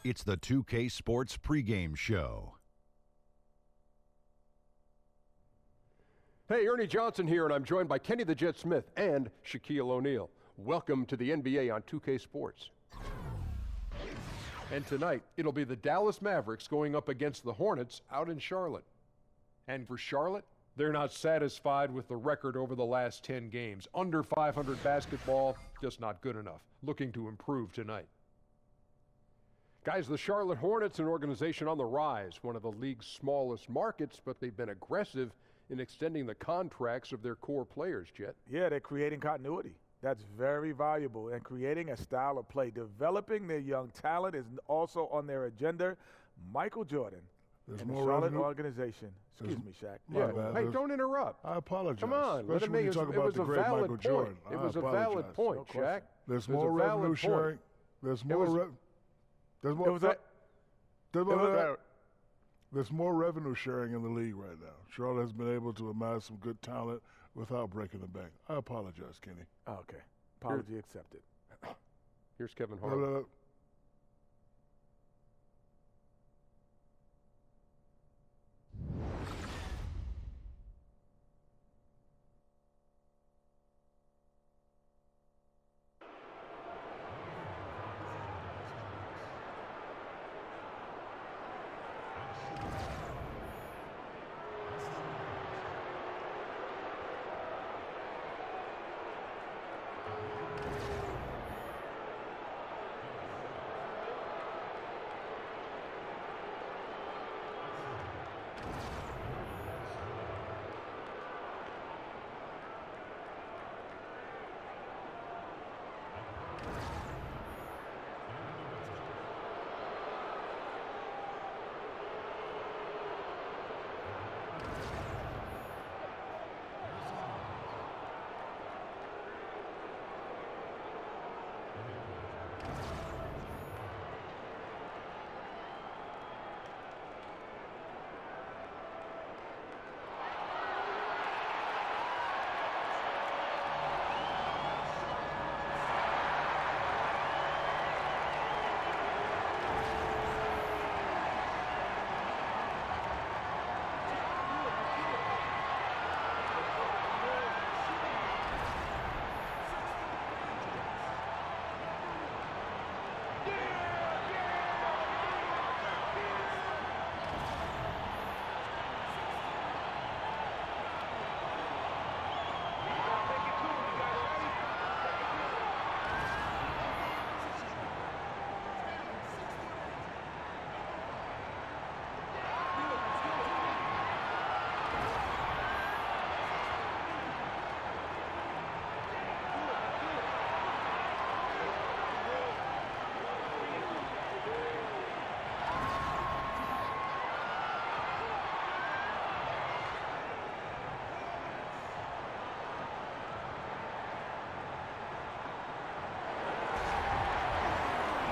It's the 2K Sports pregame show. Hey, Ernie Johnson here, and I'm joined by Kenny the Jet Smith and Shaquille O'Neal. Welcome to the NBA on 2K Sports. And tonight, it'll be the Dallas Mavericks going up against the Hornets out in Charlotte. And for Charlotte, they're not satisfied with the record over the last 10 games. Under 500 basketball, just not good enough. Looking to improve tonight. Guys, the Charlotte Hornets, an organization on the rise, one of the league's smallest markets, but they've been aggressive in extending the contracts of their core players, Jet. Yeah, they're creating continuity. That's very valuable, and creating a style of play. Developing their young talent is also on their agenda. Michael Jordan and the Charlotte organization. Excuse me, Shaq. Yeah. Hey, don't interrupt. I apologize. Come on. Let him make it. It was a valid point. It was a valid point, Shaq. There's more revenue sharing. There's more There's more revenue sharing in the league right now. Charlotte has been able to amass some good talent without breaking the bank. I apologize, Kenny. Okay. Apology accepted. Here's Kevin Harlan.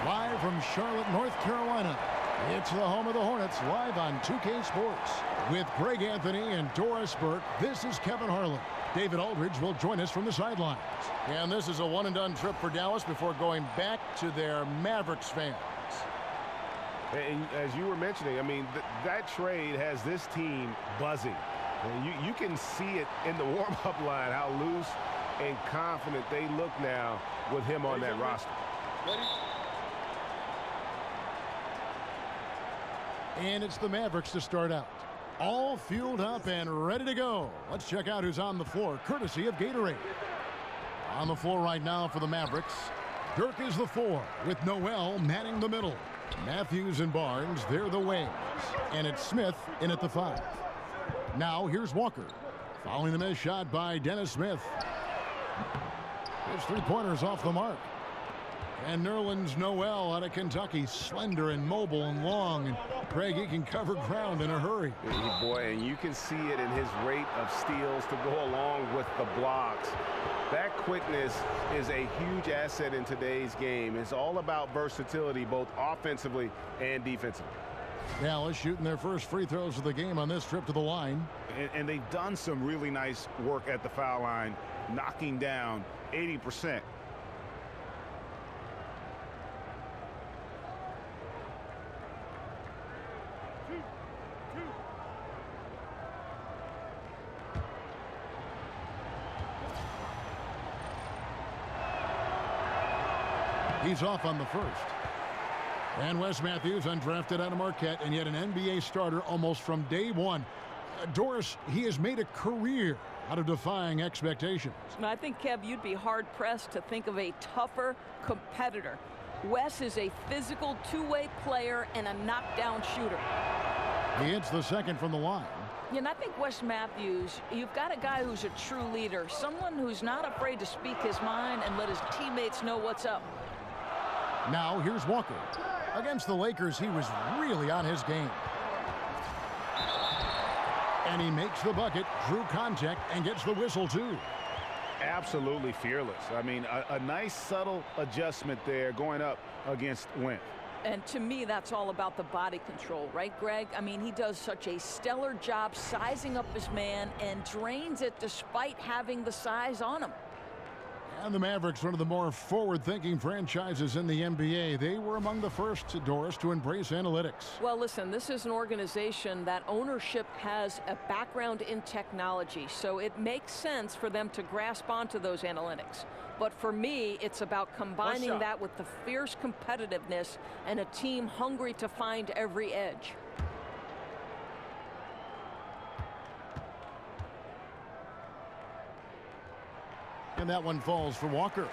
Live from Charlotte, North Carolina, it's the home of the Hornets, live on 2K Sports. With Greg Anthony and Doris Burke, this is Kevin Harlan. David Aldridge will join us from the sidelines. And this is a one-and-done trip for Dallas before going back to their Mavericks fans. And as you were mentioning, I mean, that trade has this team buzzing. And you can see it in the warm-up line, how loose and confident they look now with him on that roster. And it's the Mavericks to start out. All fueled up and ready to go. Let's check out who's on the floor, courtesy of Gatorade. On the floor right now for the Mavericks, Dirk is the 4, with Noel manning the middle. Matthews and Barnes, they're the wings. And it's Smith in at the 5. Now here's Walker. Following the missed shot by Dennis Smith. His three-pointers off the mark. And Nerlens Noel out of Kentucky, slender and mobile and long. And Craig, he can cover ground in a hurry. Boy, and you can see it in his rate of steals to go along with the blocks. That quickness is a huge asset in today's game. It's all about versatility, both offensively and defensively. Dallas shooting their first free throws of the game on this trip to the line. And they've done some really nice work at the foul line, knocking down 80%. He's off on the first. And Wes Matthews, undrafted out of Marquette, and yet an NBA starter almost from day one. Doris, he has made a career out of defying expectations. I think, Kev, you'd be hard-pressed to think of a tougher competitor. Wes is a physical two-way player and a knockdown shooter. He hits the second from the line. Yeah, and I think Wes Matthews, you've got a guy who's a true leader, someone who's not afraid to speak his mind and let his teammates know what's up. Now here's Walker. Against the Lakers, he was really on his game. And he makes the bucket, drew contact, and gets the whistle, too. Absolutely fearless. I mean, a nice subtle adjustment there going up against Wentz. And to me, that's all about the body control, right, Greg? I mean, he does such a stellar job sizing up his man and drains it despite having the size on him. And the Mavericks, one of the more forward-thinking franchises in the NBA. They were among the first, Doris, to embrace analytics. Well, listen, this is an organization that ownership has a background in technology, so it makes sense for them to grasp onto those analytics. But for me, it's about combining that with the fierce competitiveness and a team hungry to find every edge. And that one falls for Walker.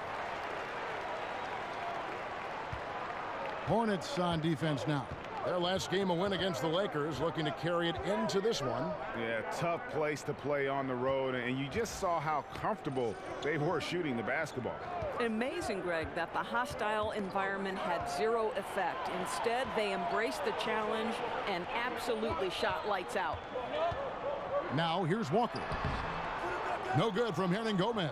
Hornets on defense now. Their last game a win against the Lakers, looking to carry it into this one. Yeah, tough place to play on the road, and you just saw how comfortable they were shooting the basketball. Amazing, Greg, that the hostile environment had zero effect. Instead, they embraced the challenge and absolutely shot lights out. Now here's Walker. No good from Gomez.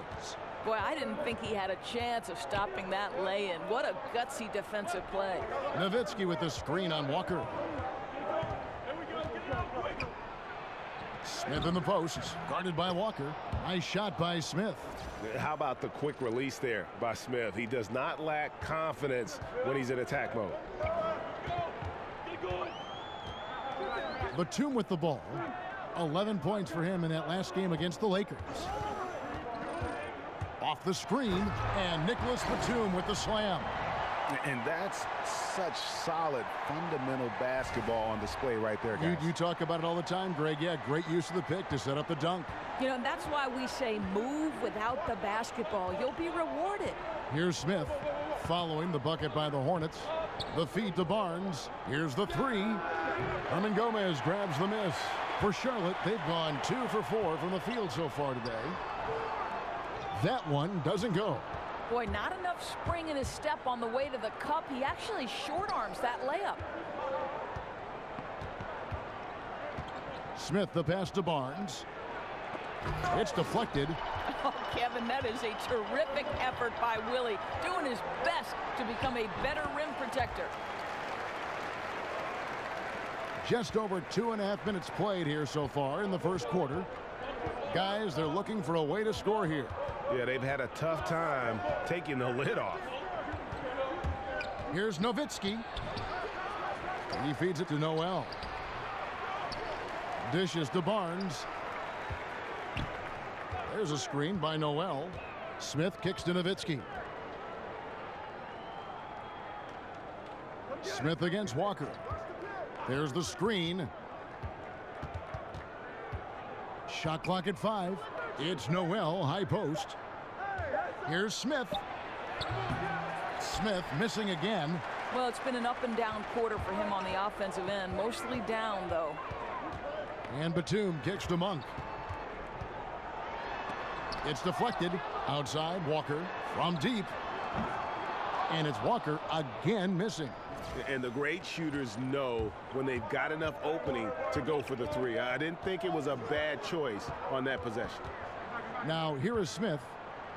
Boy, I didn't think he had a chance of stopping that lay-in. What a gutsy defensive play. Nowitzki with the screen on Walker. Smith in the post, guarded by Walker. Nice shot by Smith. How about the quick release there by Smith? He does not lack confidence when he's in attack mode. Batum with the ball. 11 points for him in that last game against the Lakers. Off the screen, and Nicholas Batum with the slam. And that's such solid, fundamental basketball on display right there, guys. You talk about it all the time, Greg. Yeah, great use of the pick to set up the dunk. You know, that's why we say move without the basketball. You'll be rewarded. Here's Smith following the bucket by the Hornets. The feed to Barnes. Here's the three. Gomez grabs the miss. For Charlotte, they've gone 2 for 4 from the field so far today. That one doesn't go. Boy, not enough spring in his step on the way to the cup. He actually short arms that layup. Smith, the pass to Barnes. It's deflected. Oh, Kevin, that is a terrific effort by Willie, doing his best to become a better rim protector. Just over 2.5 minutes played here so far in the first quarter. Guys, they're looking for a way to score here. Yeah, they've had a tough time taking the lid off. Here's Nowitzki. He feeds it to Noel. Dishes to Barnes. There's a screen by Noel. Smith kicks to Nowitzki. Smith against Walker. There's the screen. Shot clock at 5. It's Noel, high post. Here's Smith. Smith missing again. Well, it's been an up and down quarter for him on the offensive end. Mostly down, though. And Batum kicks to Monk. It's deflected. Outside, Walker from deep. And it's Walker again missing. And the great shooters know when they've got enough opening to go for the three. I didn't think it was a bad choice on that possession. Now, here is Smith.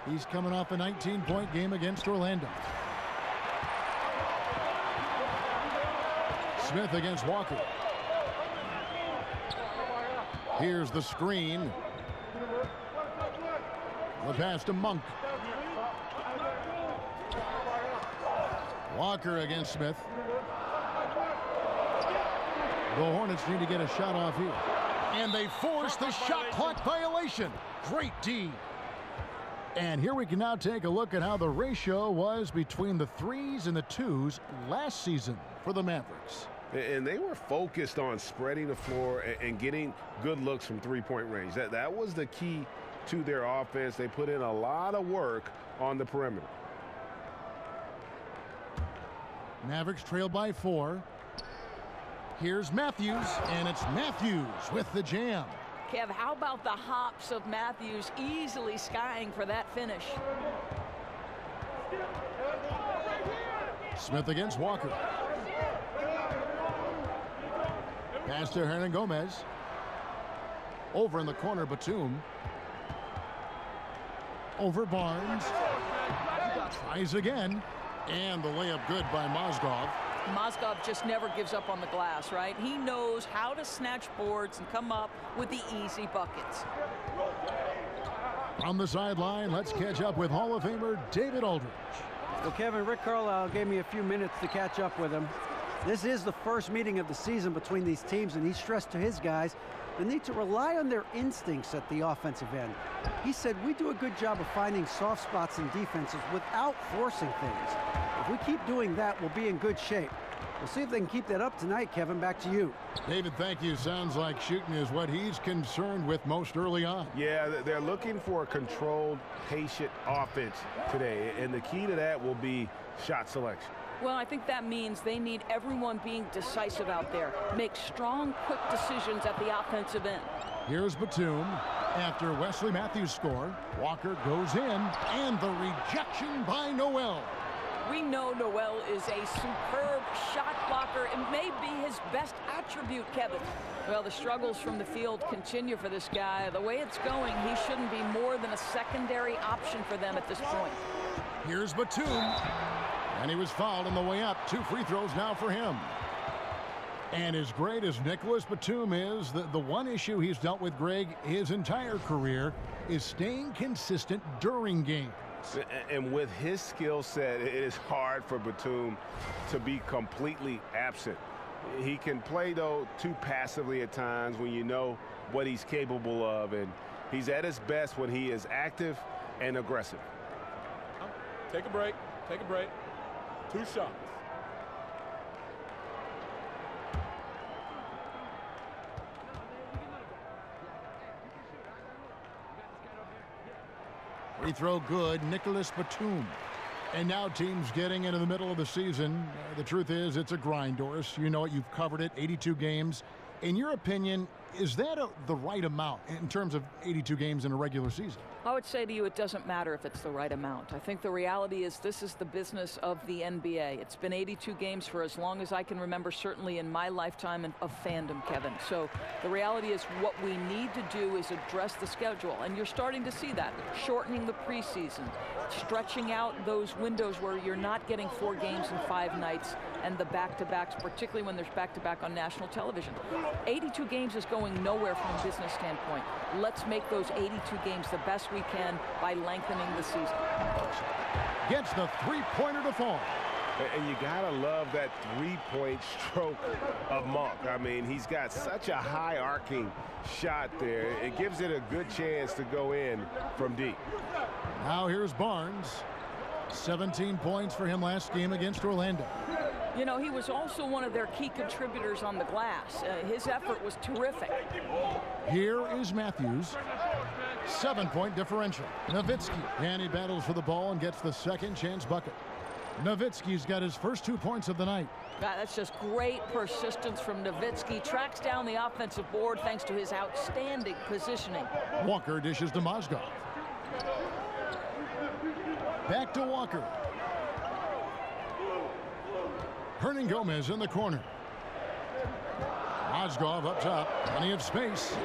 He's coming off a 19-point game against Orlando. Smith against Walker. Here's the screen. The pass to Monk. Walker against Smith. The Hornets need to get a shot off here. And they force the shot clock violation. Great D. And here we can now take a look at how the ratio was between the 3s and the 2s last season for the Mavericks. And they were focused on spreading the floor and getting good looks from three-point range. That was the key to their offense. They put in a lot of work on the perimeter. Mavericks trail by 4. Here's Matthews, and it's Matthews with the jam. Kev, how about the hops of Matthews easily skying for that finish? Smith against Walker. Pass to Hernangomez. Over in the corner, Batum. Over Barnes. Tries again. And the layup good by Mozgov. Mozgov just never gives up on the glass, right? He knows how to snatch boards and come up with the easy buckets. On the sideline, let's catch up with Hall of Famer David Aldridge. Well, Kevin, Rick Carlisle gave me a few minutes to catch up with him. This is the first meeting of the season between these teams, and he stressed to his guys the need to rely on their instincts at the offensive end. He said, we do a good job of finding soft spots in defenses without forcing things. If we keep doing that, we'll be in good shape. We'll see if they can keep that up tonight. Kevin, back to you. David, thank you. Sounds like shooting is what he's concerned with most early on. Yeah, they're looking for a controlled, patient offense today, and the key to that will be shot selection. Well, I think that means they need everyone being decisive out there. Make strong, quick decisions at the offensive end. Here's Batum. After Wesley Matthews' score, Walker goes in, and the rejection by Noel. We know Noel is a superb shot blocker. It may be his best attribute, Kevin. Well, the struggles from the field continue for this guy. The way it's going, he shouldn't be more than a secondary option for them at this point. Here's Batum. And he was fouled on the way up. 2 free throws now for him. And as great as Nicholas Batum is, the one issue he's dealt with, Greg, his entire career is staying consistent during games. And with his skill set, it is hard for Batum to be completely absent. He can play, though, too passively at times when you know what he's capable of. And he's at his best when he is active and aggressive. Take a break. Take a break. 2 shots. Free throw good, Nicholas Batum. And now teams getting into the middle of the season. The truth is, it's a grind, Doris. You know it. You've covered it. 82 games. In your opinion, is that the right amount in terms of 82 games in a regular season? I would say to you, it doesn't matter if it's the right amount. I think the reality is this is the business of the NBA. It's been 82 games for as long as I can remember, certainly in my lifetime of fandom, Kevin. So the reality is what we need to do is address the schedule. And you're starting to see that. Shortening the preseason, stretching out those windows where you're not getting 4 games in 5 nights and the back-to-backs, particularly when there's back-to-back on national television. 82 games is going nowhere from a business standpoint. Let's make those 82 games the best we can by lengthening the season. Gets the three-pointer to fall. And you gotta love that three-point stroke of Monk. I mean, he's got such a high arcing shot there. It gives it a good chance to go in from deep. Now here's Barnes. 17 points for him last game against Orlando. You know, he was also one of their key contributors on the glass. His effort was terrific. Here is Matthews. 7-point differential. Nowitzki. And he battles for the ball and gets the second chance bucket. Nowitzki's got his first 2 points of the night. That's just great persistence from Nowitzki. Tracks down the offensive board thanks to his outstanding positioning. Walker dishes to Mozgov. Back to Walker. Hernangomez in the corner. Mozgov up top. Plenty of space.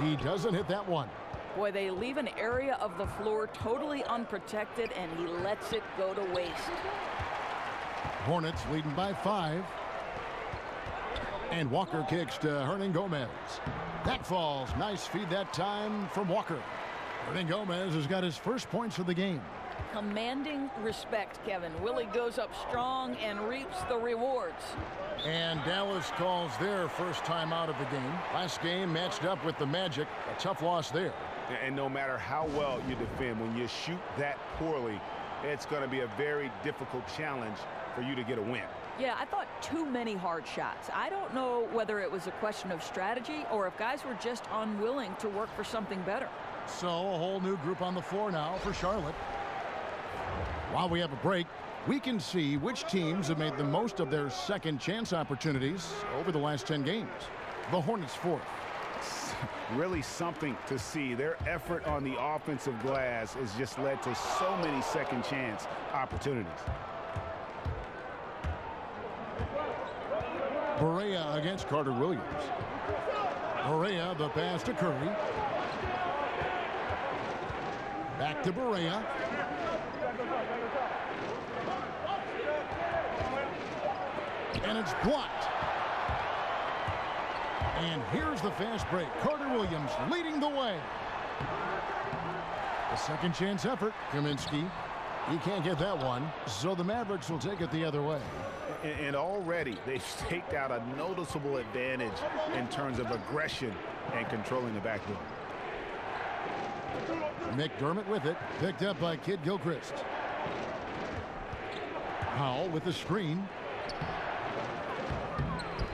He doesn't hit that one. Boy, they leave an area of the floor totally unprotected, and he lets it go to waste. Hornets leading by 5. And Walker kicks to Hernangomez. That falls. Nice feed that time from Walker. Hernangomez has got his first points of the game. Commanding respect, Kevin. Willie goes up strong and reaps the rewards. And Dallas calls their first time out of the game. Last game matched up with the Magic. A tough loss there. And no matter how well you defend, when you shoot that poorly, it's going to be a very difficult challenge for you to get a win. Yeah, I thought too many hard shots. I don't know whether it was a question of strategy or if guys were just unwilling to work for something better. So a whole new group on the floor now for Charlotte. While we have a break, we can see which teams have made the most of their second chance opportunities over the last 10 games. The Hornets fourth. Really something to see. Their effort on the offensive glass has just led to so many second chance opportunities. Barea against Carter Williams. Barea, the pass to Curry. Back to Barea. And it's blocked. And here's the fast break. Carter Williams leading the way. A second chance effort. Kaminsky. He can't get that one. So the Mavericks will take it the other way. And already they've staked out a noticeable advantage in terms of aggression and controlling the backdoor. McDermott with it. Picked up by Kid Gilchrist. Powell with the screen.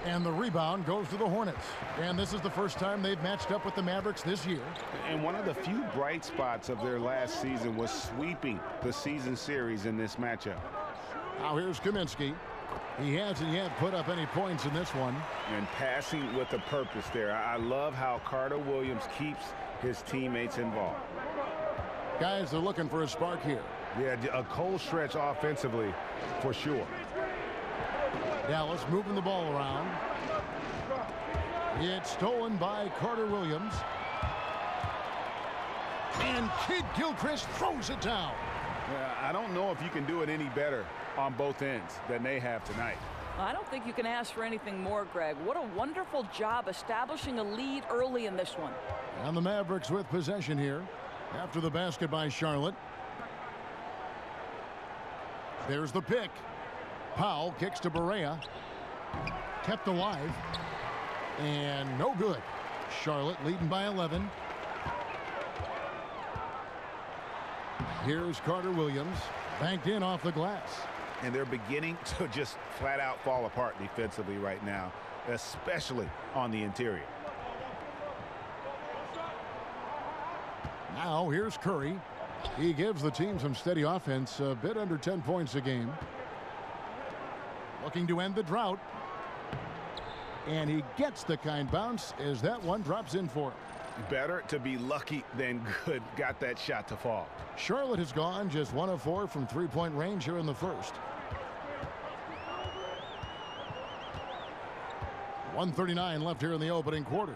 And the rebound goes to the Hornets. And this is the first time they've matched up with the Mavericks this year. And one of the few bright spots of their last season was sweeping the season series in this matchup. Now here's Kaminsky. He hasn't yet put up any points in this one. And passing with a purpose there. I love how Carter Williams keeps his teammates involved. Guys are looking for a spark here. Yeah, a cold stretch offensively for sure. Dallas moving the ball around. It's stolen by Carter Williams. And Kid Gilchrist throws it down. I don't know if you can do it any better on both ends than they have tonight. I don't think you can ask for anything more, Greg. What a wonderful job establishing a lead early in this one. And the Mavericks with possession here after the basket by Charlotte. There's the pick. Powell kicks to Barea. Kept alive. And no good. Charlotte leading by 11. Here's Carter Williams. Banked in off the glass. And they're beginning to just flat out fall apart defensively right now, especially on the interior. Now here's Curry. He gives the team some steady offense, a bit under 10 points a game. Looking to end the drought. And he gets the kind bounce as that one drops in for him. Better to be lucky than good. Got that shot to fall. Charlotte has gone just 1 of 4 from three-point range here in the first. 1:39 left here in the opening quarter.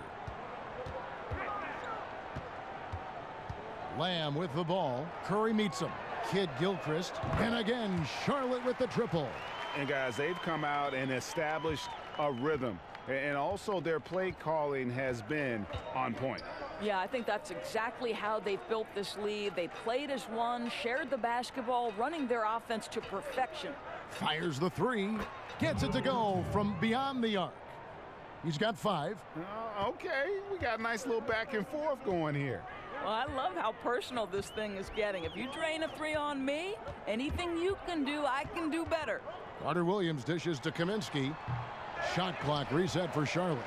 Lamb with the ball. Curry meets him. Kid Gilchrist. And again, Charlotte with the triple. And guys, they've come out and established a rhythm. And also their play calling has been on point. Yeah, I think that's exactly how they've built this lead. They played as one, shared the basketball, running their offense to perfection. Fires the three. Gets it to go from beyond the arc. He's got 5. Okay, we got a nice little back and forth going here. Well, I love how personal this thing is getting. If you drain a 3 on me, anything you can do, I can do better. Carter Williams dishes to Kaminsky. Shot clock reset for Charlotte.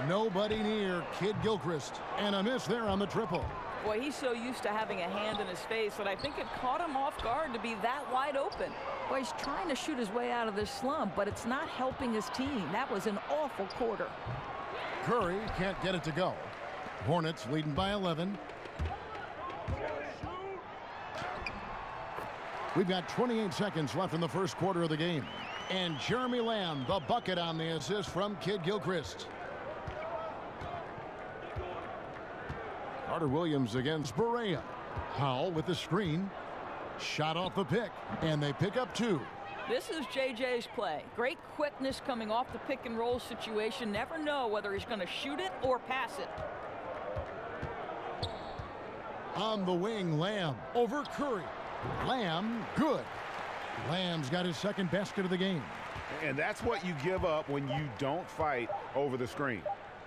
Nobody near Kid Gilchrist. And a miss there on the triple. Boy, he's so used to having a hand in his face that I think it caught him off guard to be that wide open. Boy, he's trying to shoot his way out of this slump, but it's not helping his team. That was an awful quarter. Curry can't get it to go. Hornets leading by 11. We've got 28 seconds left in the first quarter of the game. And Jeremy Lamb, the bucket on the assist from Kid Gilchrist. Carter Williams against Barea. Powell with the screen. Shot off the pick. And they pick up 2. This is JJ's play. Great quickness coming off the pick and roll situation. Never know whether he's going to shoot it or pass it. On the wing, Lamb over Curry. Lamb, good. Lamb's got his second basket of the game. And that's what you give up when you don't fight over the screen.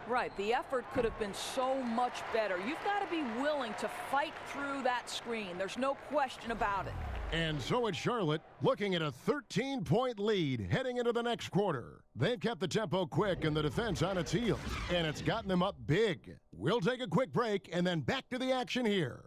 Right. The effort could have been so much better. You've got to be willing to fight through that screen. There's no question about it. And so it's Charlotte looking at a 13-point lead heading into the next quarter. They've kept the tempo quick and the defense on its heels, and it's gotten them up big. We'll take a quick break and then back to the action here.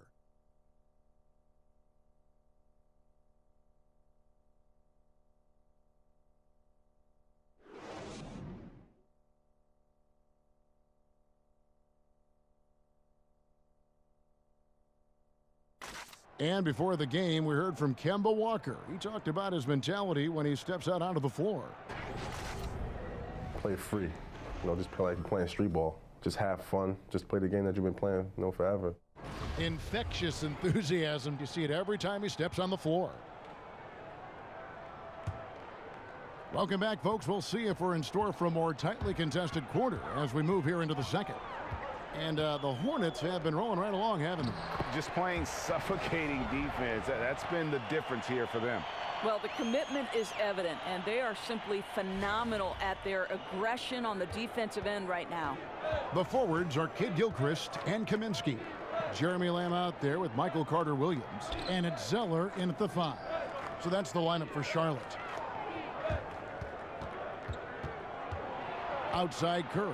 And before the game, we heard from Kemba Walker. He talked about his mentality when he steps out onto the floor. Play free. You know, just play like playing street ball. Just have fun. Just play the game that you've been playing, you know, forever. Infectious enthusiasm. You see it every time he steps on the floor. Welcome back, folks. We'll see if we're in store for a more tightly contested quarter as we move here into the second. And the Hornets have been rolling right along, haven't they? Just playing suffocating defense. That's been the difference here for them. Well, the commitment is evident, and they are simply phenomenal at their aggression on the defensive end right now. The forwards are Kid Gilchrist and Kaminsky. Jeremy Lamb out there with Michael Carter-Williams. And it's Zeller in at the 5. So that's the lineup for Charlotte. Outside Curry.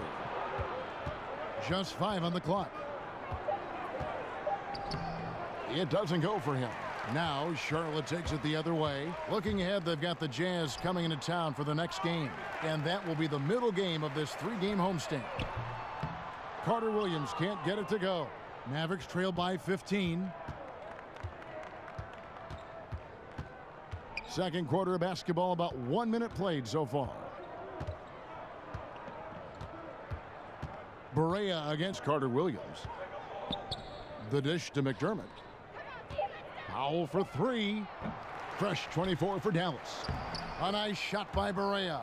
Just 5 on the clock. It doesn't go for him. Now Charlotte takes it the other way. Looking ahead, they've got the Jazz coming into town for the next game. And that will be the middle game of this 3-game homestand. Carter-Williams can't get it to go. Mavericks trail by 15. Second quarter of basketball, about 1 minute played so far. Barea against Carter-Williams. The dish to McDermott. Powell for 3. Fresh 24 for Dallas. A nice shot by Barea.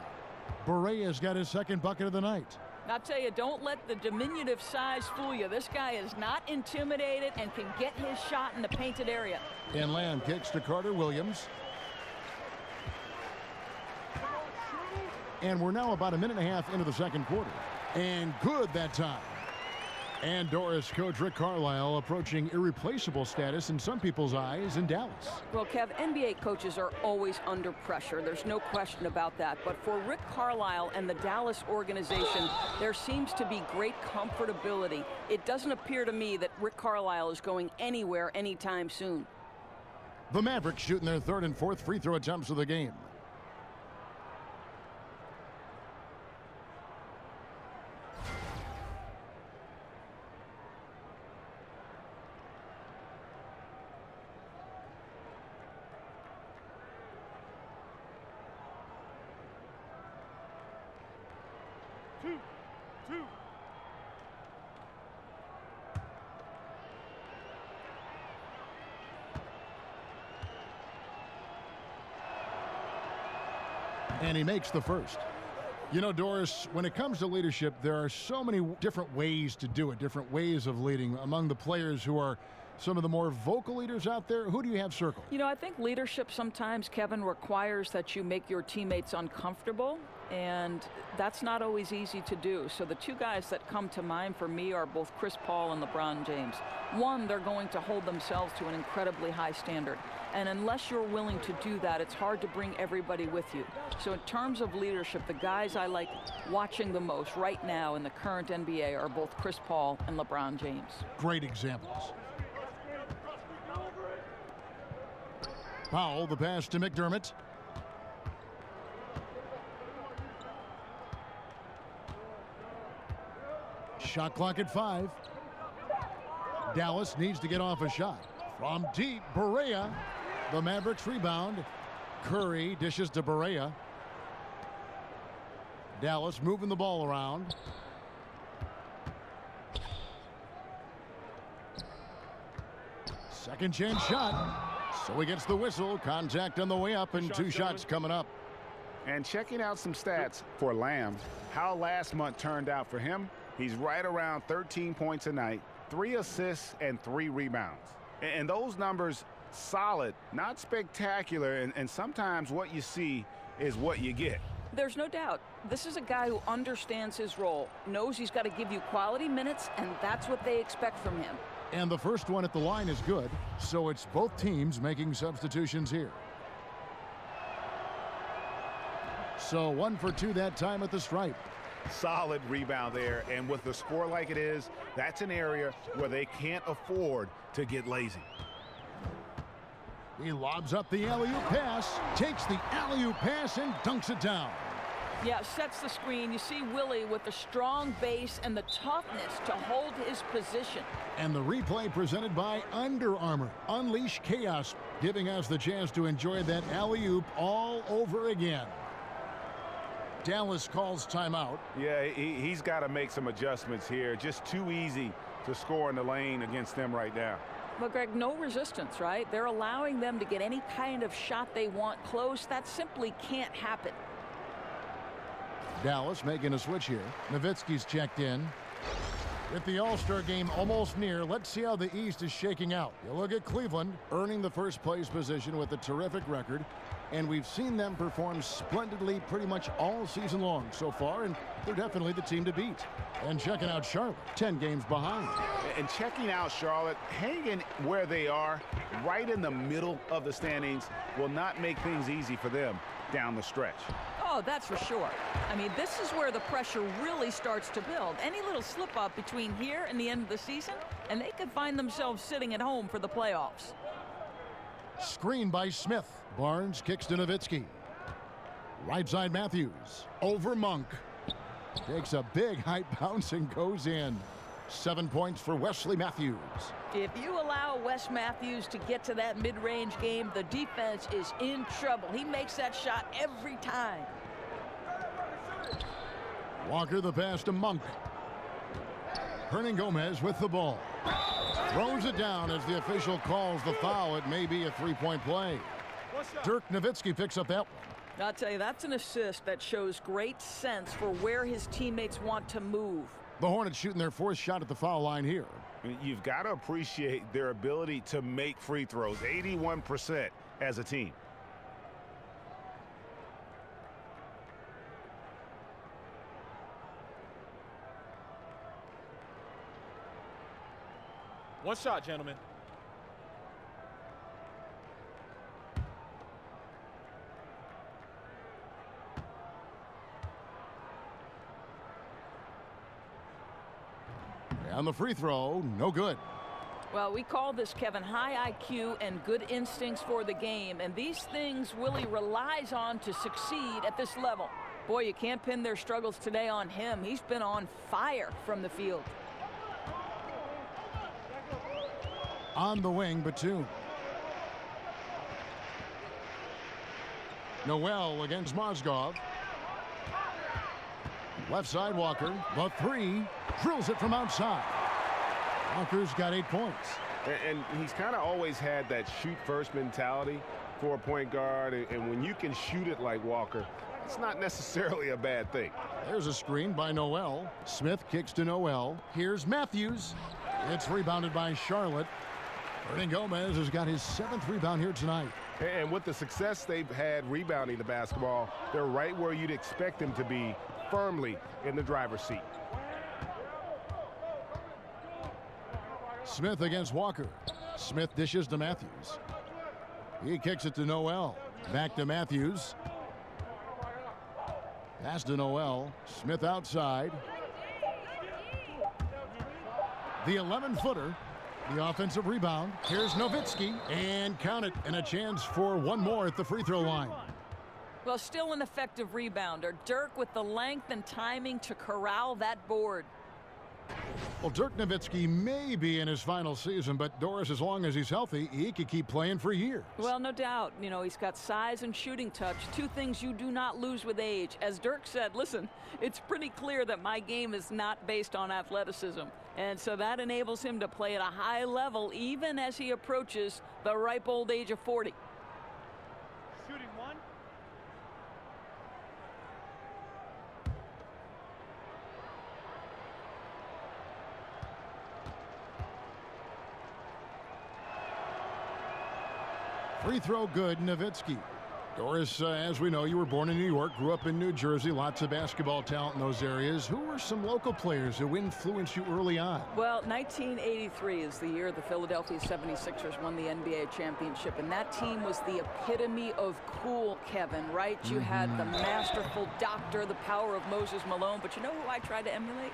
Barea's got his second bucket of the night. I'll tell you, don't let the diminutive size fool you. This guy is not intimidated and can get his shot in the painted area. And Lamb kicks to Carter-Williams. And we're now about a minute and a half into the second quarter. And good that time. And Doris coach Rick Carlisle approaching irreplaceable status in some people's eyes in Dallas. Well, Kev, NBA coaches are always under pressure. There's no question about that. But for Rick Carlisle and the Dallas organization, there seems to be great comfortability. It doesn't appear to me that Rick Carlisle is going anywhere anytime soon. The Mavericks shooting their third and fourth free throw attempts of the game. And he makes the first. You know, Doris, when it comes to leadership, there are so many different ways to do it, different ways of leading. Among the players who are some of the more vocal leaders out there, who do you have circled? You know, I think leadership sometimes, Kevin, requires that you make your teammates uncomfortable, and that's not always easy to do. So the two guys that come to mind for me are both Chris Paul and LeBron James. One, they're going to hold themselves to an incredibly high standard. And unless you're willing to do that, it's hard to bring everybody with you. So in terms of leadership, the guys I like watching the most right now in the current NBA are both Chris Paul and LeBron James. Great examples. Powell, the pass to McDermott. Shot clock at 5. Dallas needs to get off a shot. From deep, Barea. The Mavericks rebound. Curry dishes to Barea. Dallas moving the ball around. Second chance shot. So he gets the whistle. Contact on the way up and 2 shots coming up. And checking out some stats for Lamb, how last month turned out for him. He's right around 13 points a night, 3 assists and 3 rebounds. And those numbers solid, not spectacular, and sometimes what you see is what you get. There's no doubt. This is a guy who understands his role, knows he's got to give you quality minutes, and that's what they expect from him. And the first one at the line is good, so it's both teams making substitutions here. So 1 for 2 that time at the stripe. Solid rebound there, and with the score like it is, that's an area where they can't afford to get lazy. He lobs up the alley-oop pass, takes the alley-oop pass and dunks it down. Yeah, sets the screen. You see Willie with the strong base and the toughness to hold his position. And the replay presented by Under Armour. Unleash chaos, giving us the chance to enjoy that alley-oop all over again. Dallas calls timeout. Yeah, he's got to make some adjustments here. Just too easy to score in the lane against them right now. But, Greg, no resistance, right? They're allowing them to get any kind of shot they want close. That simply can't happen. Dallas making a switch here. Nowitzki's checked in. With the All-Star game almost near, let's see how the East is shaking out. You look at Cleveland, earning the first place position with a terrific record. And we've seen them perform splendidly pretty much all season long so far, and they're definitely the team to beat. And checking out Charlotte, 10 games behind. And checking out Charlotte, hanging where they are, right in the middle of the standings, will not make things easy for them down the stretch. Oh, that's for sure. I mean, this is where the pressure really starts to build. Any little slip-up between here and the end of the season, and they could find themselves sitting at home for the playoffs. Screen by Smith. Barnes kicks to Nowitzki. Right side Matthews. Over Monk. Takes a big high bounce and goes in. 7 points for Wesley Matthews. If you allow Wes Matthews to get to that mid-range game, the defense is in trouble. He makes that shot every time. Walker the pass to Monk. Hernangomez with the ball. Throws it down as the official calls the foul. It may be a three-point play. Dirk Nowitzki picks up that one. I'll tell you, that's an assist that shows great sense for where his teammates want to move. The Hornets shooting their fourth shot at the foul line here. You've got to appreciate their ability to make free throws, 81% as a team. One shot, gentlemen. And the free throw, no good. Well, we call this, Kevin, high IQ and good instincts for the game. And these things Willie relies on to succeed at this level. Boy, you can't pin their struggles today on him. He's been on fire from the field. On the wing, Batum. Noel against Mozgov. Left side Walker. The three. Drills it from outside. Walker's got 8 points. And he's kind of always had that shoot-first mentality for a point guard. And when you can shoot it like Walker, it's not necessarily a bad thing. There's a screen by Noel. Smith kicks to Noel. Here's Matthews. It's rebounded by Charlotte. Hernangomez has got his 7th rebound here tonight. And with the success they've had rebounding the basketball, they're right where you'd expect them to be, firmly in the driver's seat. Smith against Walker. Smith dishes to Matthews. He kicks it to Noel. Back to Matthews. Pass to Noel. Smith outside. The 11-footer. The offensive rebound. Here's Nowitzki. And count it. And a chance for one more at the free throw line. Well, still an effective rebounder. Dirk with the length and timing to corral that board. Well, Dirk Nowitzki may be in his final season, but Doris, as long as he's healthy, he could keep playing for years. Well, no doubt. You know, he's got size and shooting touch, two things you do not lose with age. As Dirk said, listen, it's pretty clear that my game is not based on athleticism. And so that enables him to play at a high level even as he approaches the ripe old age of 40. Shooting one. Free throw good, Nowitzki. Doris, as we know, you were born in New York, grew up in New Jersey, lots of basketball talent in those areas. Who were some local players who influenced you early on? Well, 1983 is the year the Philadelphia 76ers won the NBA championship, and that team was the epitome of cool, Kevin, right? You had the masterful doctor, the power of Moses Malone, but you know who I tried to emulate?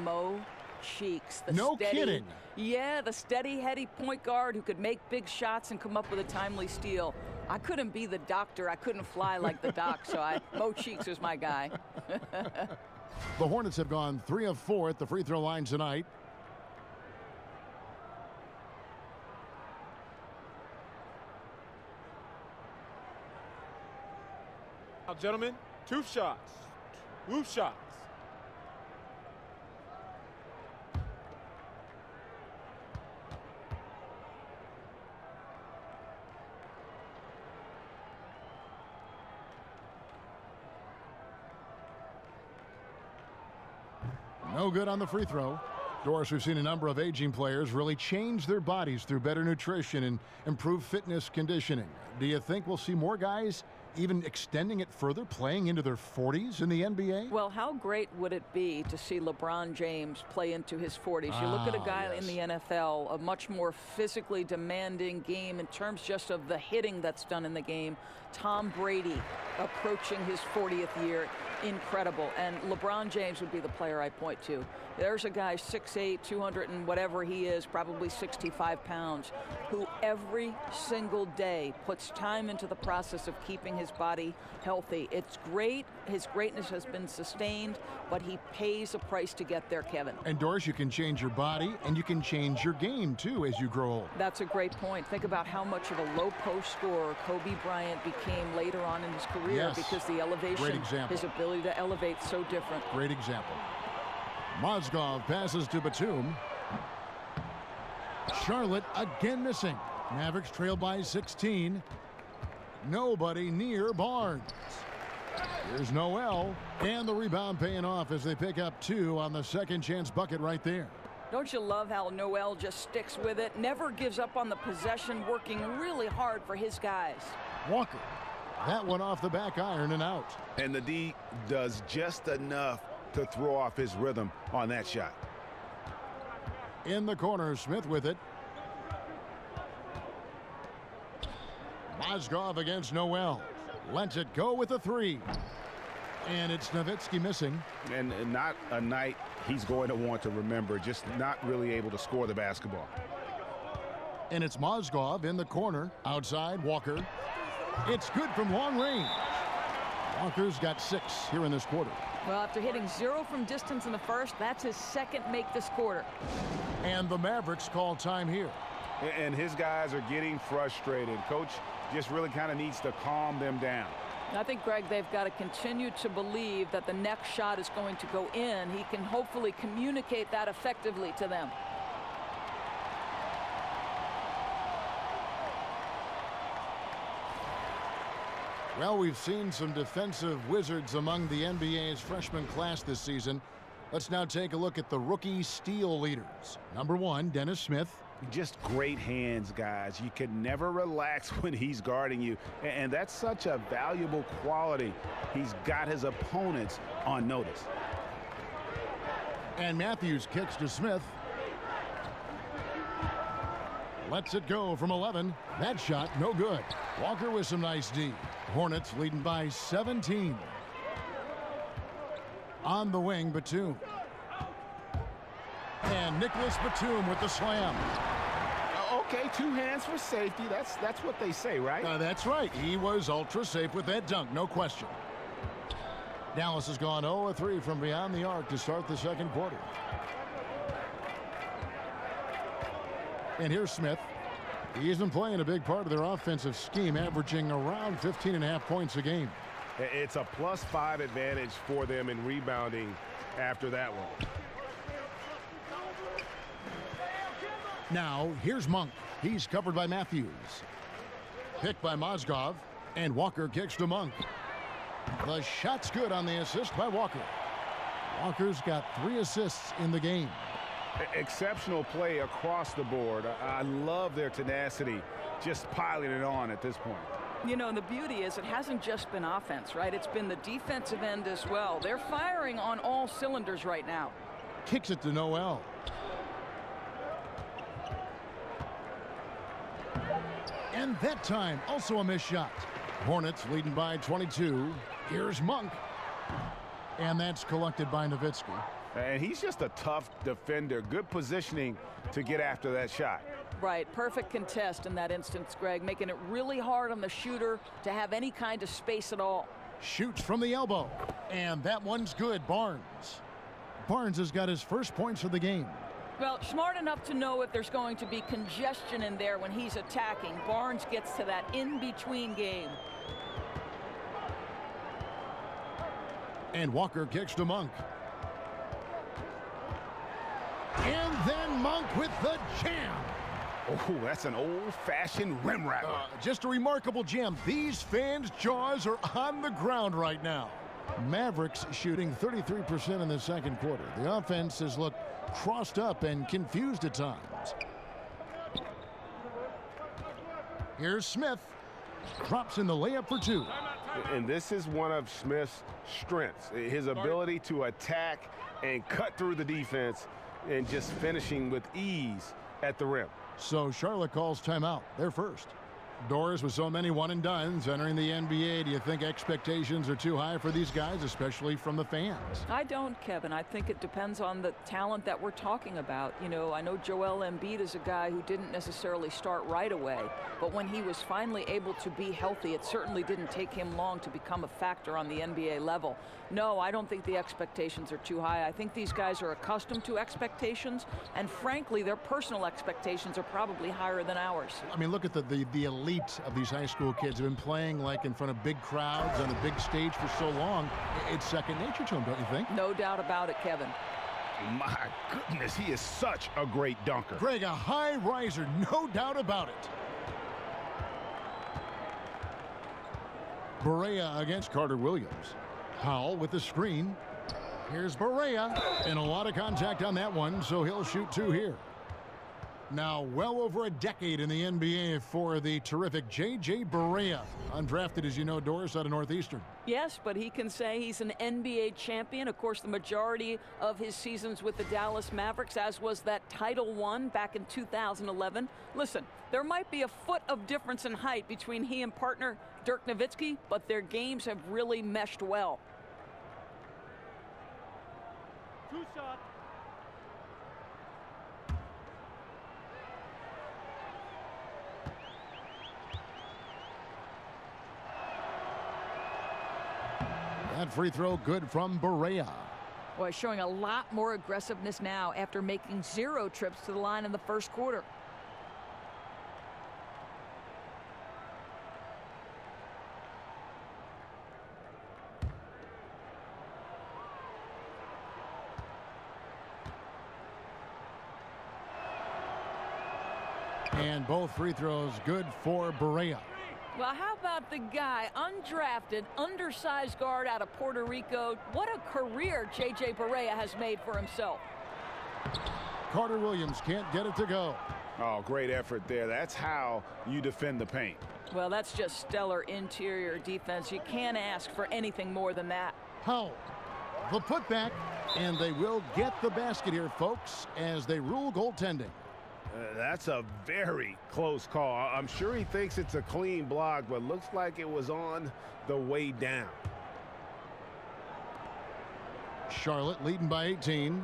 Mo Cheeks. No kidding. Yeah, the steady, heady point guard who could make big shots and come up with a timely steal. I couldn't be the doctor. I couldn't fly like the doc, so Mo Cheeks is my guy. The Hornets have gone 3 of 4 at the free throw line tonight. Now, gentlemen, 2 shots. 2 shots. No good on the free throw. Doris, we've seen a number of aging players really change their bodies through better nutrition and improved fitness conditioning. Do you think we'll see more guys even extending it further, playing into their 40s in the NBA? Well, how great would it be to see LeBron James play into his 40s? You look at a guy in the NFL, a much more physically demanding game in terms just of the hitting that's done in the game. Tom Brady approaching his 40th year. Incredible. And LeBron James would be the player I point to. There's a guy 6'8", 200 and whatever he is, probably 65 pounds, who every single day puts time into the process of keeping his body healthy. It's great. His greatness has been sustained, but he pays a price to get there, Kevin. And Doris, you can change your body and you can change your game too as you grow old. That's a great point. Think about how much of a low post scorer Kobe Bryant became later on in his career because the elevation, his ability to elevate, so different. Great example. Mozgov passes to Batum. Charlotte again missing. Mavericks trail by 16. Nobody near Barnes. Here's Noel, and the rebound paying off as they pick up 2 on the second chance bucket right there. Don't you love how Noel just sticks with it, never gives up on the possession, working really hard for his guys. Walker, that one off the back iron and out. And the D does just enough to throw off his rhythm on that shot. In the corner, Smith with it. Mozgov against Noel. Lets it go with a 3. And it's Nowitzki missing. And not a night he's going to want to remember, just not really able to score the basketball. And it's Mozgov in the corner. Outside, Walker. It's good from long range. Walker's got 6 here in this quarter. Well, after hitting 0 from distance in the first, that's his second make this quarter. And the Mavericks call time here. And his guys are getting frustrated. Coach just really kind of needs to calm them down. I think, Greg, they've got to continue to believe that the next shot is going to go in. He can hopefully communicate that effectively to them. Well, we've seen some defensive wizards among the NBA's freshman class this season. Let's now take a look at the rookie steal leaders. Number 1, Dennis Smith. Just great hands, guys. You can never relax when he's guarding you. And that's such a valuable quality. He's got his opponents on notice. And Matthews kicks to Smith. Lets it go from 11. That shot, no good. Walker with some nice D. Hornets leading by 17. On the wing, Batum. And Nicholas Batum with the slam. Okay, 2 hands for safety. That's what they say, right? That's right. He was ultra safe with that dunk, no question. Dallas has gone 0-3 from beyond the arc to start the second quarter. And here's Smith. He's been playing a big part of their offensive scheme, averaging around 15.5 points a game. It's a +5 advantage for them in rebounding after that one. Now, here's Monk. He's covered by Matthews. Picked by Mozgov, and Walker kicks to Monk. The shot's good on the assist by Walker. Walker's got 3 assists in the game. Exceptional play across the board. I love their tenacity, just piling it on at this point. You know, and the beauty is it hasn't just been offense, right? It's been the defensive end as well. They're firing on all cylinders right now. Kicks it to Noel. And that time, also a missed shot. Hornets leading by 22. Here's Monk. And that's collected by Nowitzki. And he's just a tough defender. Good positioning to get after that shot. Right, perfect contest in that instance, Greg, making it really hard on the shooter to have any kind of space at all. Shoots from the elbow, and that one's good. Barnes has got his first points of the game. Well, smart enough to know if there's going to be congestion in there when he's attacking. Barnes gets to that in-between game. And Walker kicks to Monk. And then Monk with the jam. Oh, that's an old-fashioned rim wrapper. Just a remarkable jam. These fans' jaws are on the ground right now. Mavericks shooting 33% in the second quarter. The offense has looked crossed up and confused at times. Here's Smith. Drops in the layup for two. And this is one of Smith's strengths, his ability to attack and cut through the defense and just finishing with ease at the rim. So Charlotte calls timeout. They're first. Doors, with so many one-and-dones entering the NBA, do you think expectations are too high for these guys, especially from the fans? I don't, Kevin. I think it depends on the talent that we're talking about. You know, I know Joel Embiid is a guy who didn't necessarily start right away, but when he was finally able to be healthy, it certainly didn't take him long to become a factor on the NBA level. No, I don't think the expectations are too high. I think these guys are accustomed to expectations, and frankly, their personal expectations are probably higher than ours. I mean, look at the elite of these high school kids have been playing like in front of big crowds on a big stage for so long. It's second nature to them, don't you think? No doubt about it, Kevin. My goodness, he is such a great dunker. Greg, a high riser, no doubt about it. Barea against Carter Williams. Powell with the screen. Here's Barea, and a lot of contact on that one, so he'll shoot two here. Now, well over a decade in the NBA for the terrific J.J. Barea. Undrafted, as you know, Doris, out of Northeastern. Yes, but he can say he's an NBA champion. Of course, the majority of his seasons with the Dallas Mavericks, as was that Title I back in 2011. Listen, there might be a foot of difference in height between he and partner Dirk Nowitzki, but their games have really meshed well. Two shots. That free throw good from Barea. Boy, showing a lot more aggressiveness now after making 0 trips to the line in the first quarter. And both free throws good for Barea. Well, how about the guy, undrafted, undersized guard out of Puerto Rico? What a career J.J. Barea has made for himself. Carter Williams can't get it to go. Oh, great effort there. That's how you defend the paint. Well, that's just stellar interior defense. You can't ask for anything more than that. Powell, the putback, and they will get the basket here, folks, as they rule goaltending. That's a very close call. I'm sure he thinks it's a clean block, but looks like it was on the way down. Charlotte leading by 18.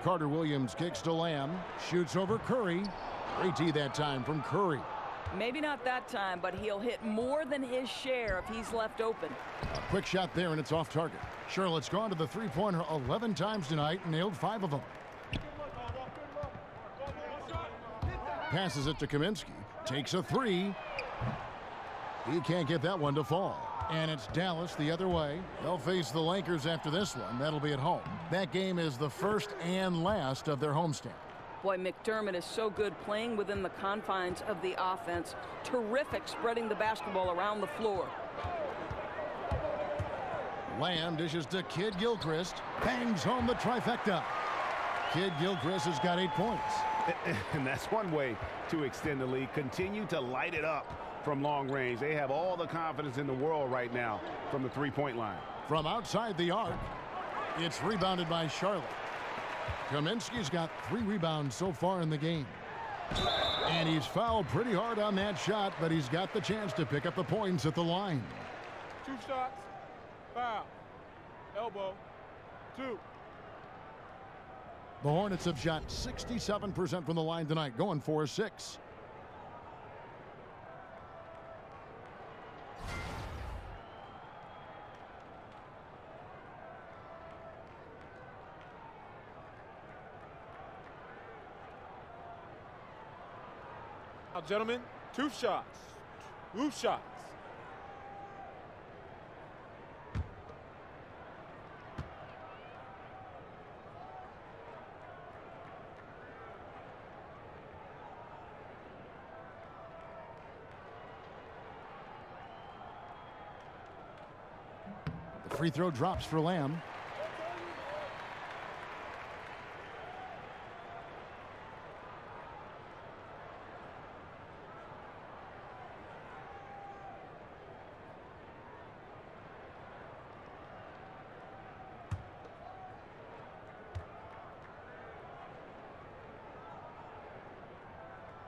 Carter Williams kicks to Lamb, shoots over Curry. Great D that time from Curry. Maybe not that time, but he'll hit more than his share if he's left open. A quick shot there, and it's off target. Charlotte's gone to the three-pointer 11 times tonight and nailed 5 of them. Passes it to Kaminsky. Takes a 3. He can't get that one to fall. And it's Dallas the other way. They'll face the Lakers after this one. That'll be at home. That game is the first and last of their homestand. Boy, McDermott is so good playing within the confines of the offense. Terrific spreading the basketball around the floor. Lamb dishes to Kid Gilchrist. Bangs home the trifecta. Kid Gilchrist has got 8 points. And that's one way to extend the lead. Continue to light it up from long range. They have all the confidence in the world right now from the three-point line. From outside the arc, it's rebounded by Charlotte. Kaminsky's got 3 rebounds so far in the game. And he's fouled pretty hard on that shot, but he's got the chance to pick up the points at the line. 2 shots, foul, elbow, 2. The Hornets have shot 67% from the line tonight, going 4-6. Now, gentlemen, 2 shots, 2 shots. The free throw drops for Lamb.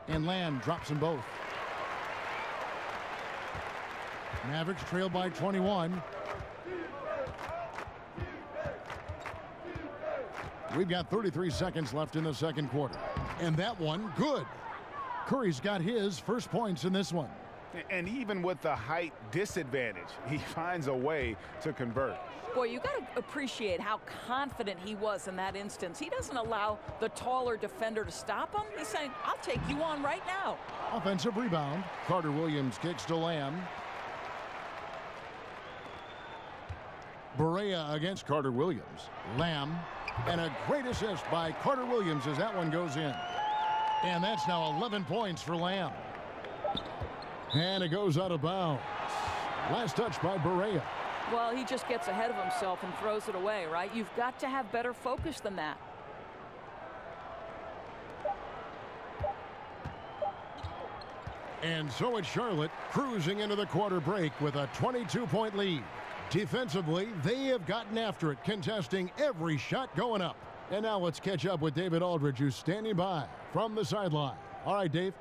And Lamb drops them both. Mavericks trail by 21. We've got 33 seconds left in the second quarter. And that one, good. Curry's got his first points in this one. And even with the height disadvantage, he finds a way to convert. Boy, you got to appreciate how confident he was in that instance. He doesn't allow the taller defender to stop him. He's saying, I'll take you on right now. Offensive rebound. Carter Williams kicks to Lamb. Berea against Carter Williams. Lamb. And a great assist by Carter Williams as that one goes in. And that's now 11 points for Lamb. And it goes out of bounds. Last touch by Berea. Well, he just gets ahead of himself and throws it away, right? You've got to have better focus than that. And so it's Charlotte cruising into the quarter break with a 22-point lead. Defensively, they have gotten after it, contesting every shot going up. And now let's catch up with David Aldridge, who's standing by from the sideline. All right, Dave.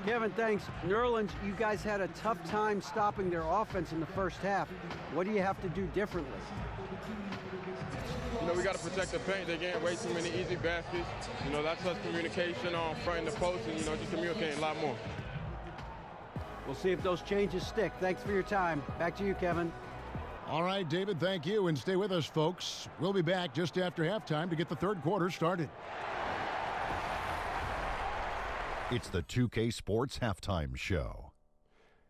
Kevin, thanks. New Orleans, you guys had a tough time stopping their offense in the first half. What do you have to do differently? You know, we got to protect the paint. They're getting way too many easy baskets. You know, that's us communication on front and the post and, you know, just communicating a lot more. We'll see if those changes stick. Thanks for your time. Back to you, Kevin. All right, David, thank you. And stay with us, folks. We'll be back just after halftime to get the third quarter started. It's the 2K Sports Halftime Show.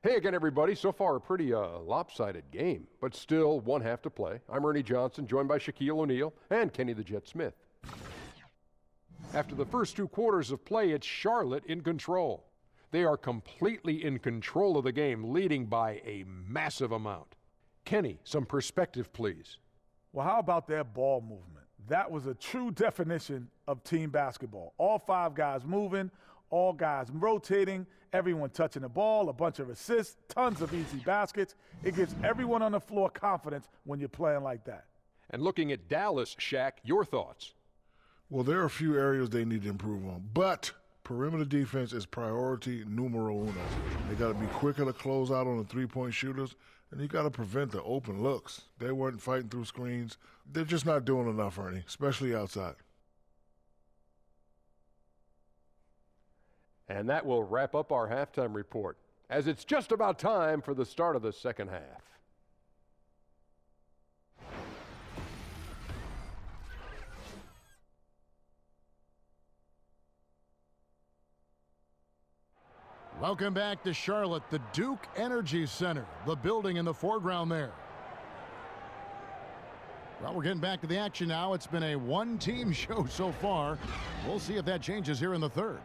Hey again, everybody. So far, a pretty lopsided game, but still 1 half to play. I'm Ernie Johnson, joined by Shaquille O'Neal and Kenny the Jet Smith. After the first 2 quarters of play, it's Charlotte in control. They are completely in control of the game, leading by a massive amount. Kenny, some perspective, please. Well, how about their ball movement? That was a true definition of team basketball. All 5 guys moving, all guys rotating, everyone touching the ball, a bunch of assists, tons of easy baskets. It gives everyone on the floor confidence when you're playing like that. And looking at Dallas, Shaq, your thoughts? Well, there are a few areas they need to improve on, but perimeter defense is priority numero uno. They got to be quicker to close out on the three-point shooters, and you got to prevent the open looks. They weren't fighting through screens. They're just not doing enough, Ernie, especially outside. And that will wrap up our halftime report, as it's just about time for the start of the second half. Welcome back to Charlotte, the Duke Energy Center, the building in the foreground there. Well, we're getting back to the action now. It's been a one-team show so far. We'll see if that changes here in the third.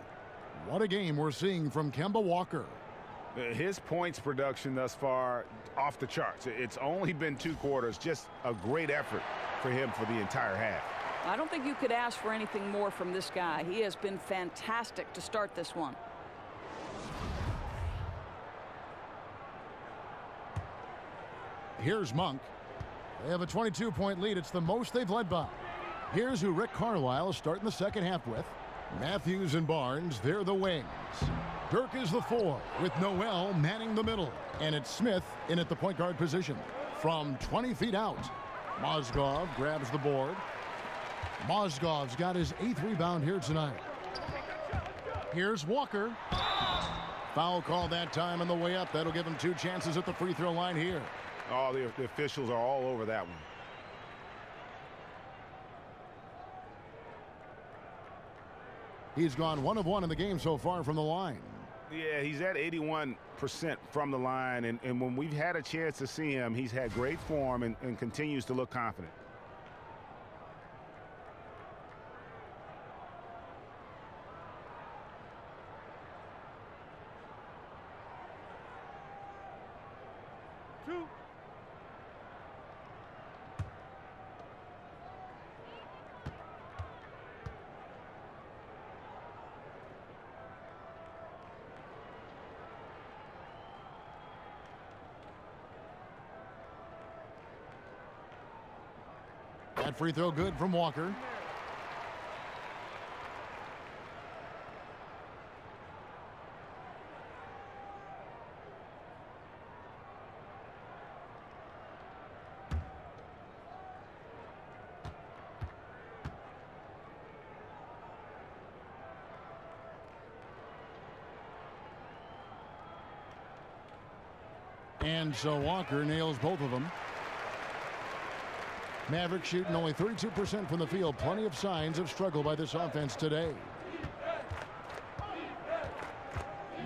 What a game we're seeing from Kemba Walker. His points production thus far off the charts. It's only been 2 quarters. Just a great effort for him for the entire half. I don't think you could ask for anything more from this guy. He has been fantastic to start this one. Here's Monk. They have a 22-point lead. It's the most they've led by. Here's who Rick Carlisle is starting the second half with. Matthews and Barnes, they're the wings. Dirk is the 4, with Noel manning the middle. And it's Smith in at the point guard position. From 20 feet out, Mozgov grabs the board. Mozgov's got his 8th rebound here tonight. Here's Walker. Foul call that time on the way up. That'll give him 2 chances at the free throw line here. Oh, the officials are all over that one. He's gone 1 of 1 in the game so far from the line. Yeah, he's at 81% from the line, and when we've had a chance to see him, he's had great form and continues to look confident. That free throw good from Walker. And so Walker nails both of them. Mavericks shooting only 32% from the field. Plenty of signs of struggle by this offense today.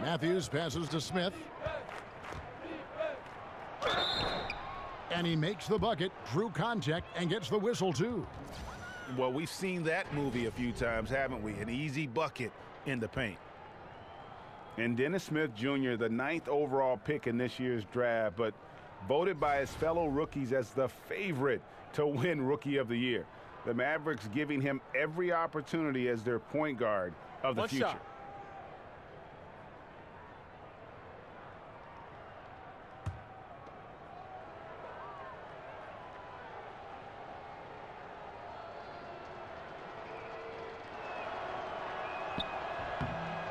Matthews passes to Smith. And he makes the bucket, drew contact, and gets the whistle too. Well, we've seen that movie a few times, haven't we? An easy bucket in the paint. And Dennis Smith Jr., the 9th overall pick in this year's draft, but voted by his fellow rookies as the favorite to win Rookie of the Year. The Mavericks giving him every opportunity as their point guard of the future. Shot.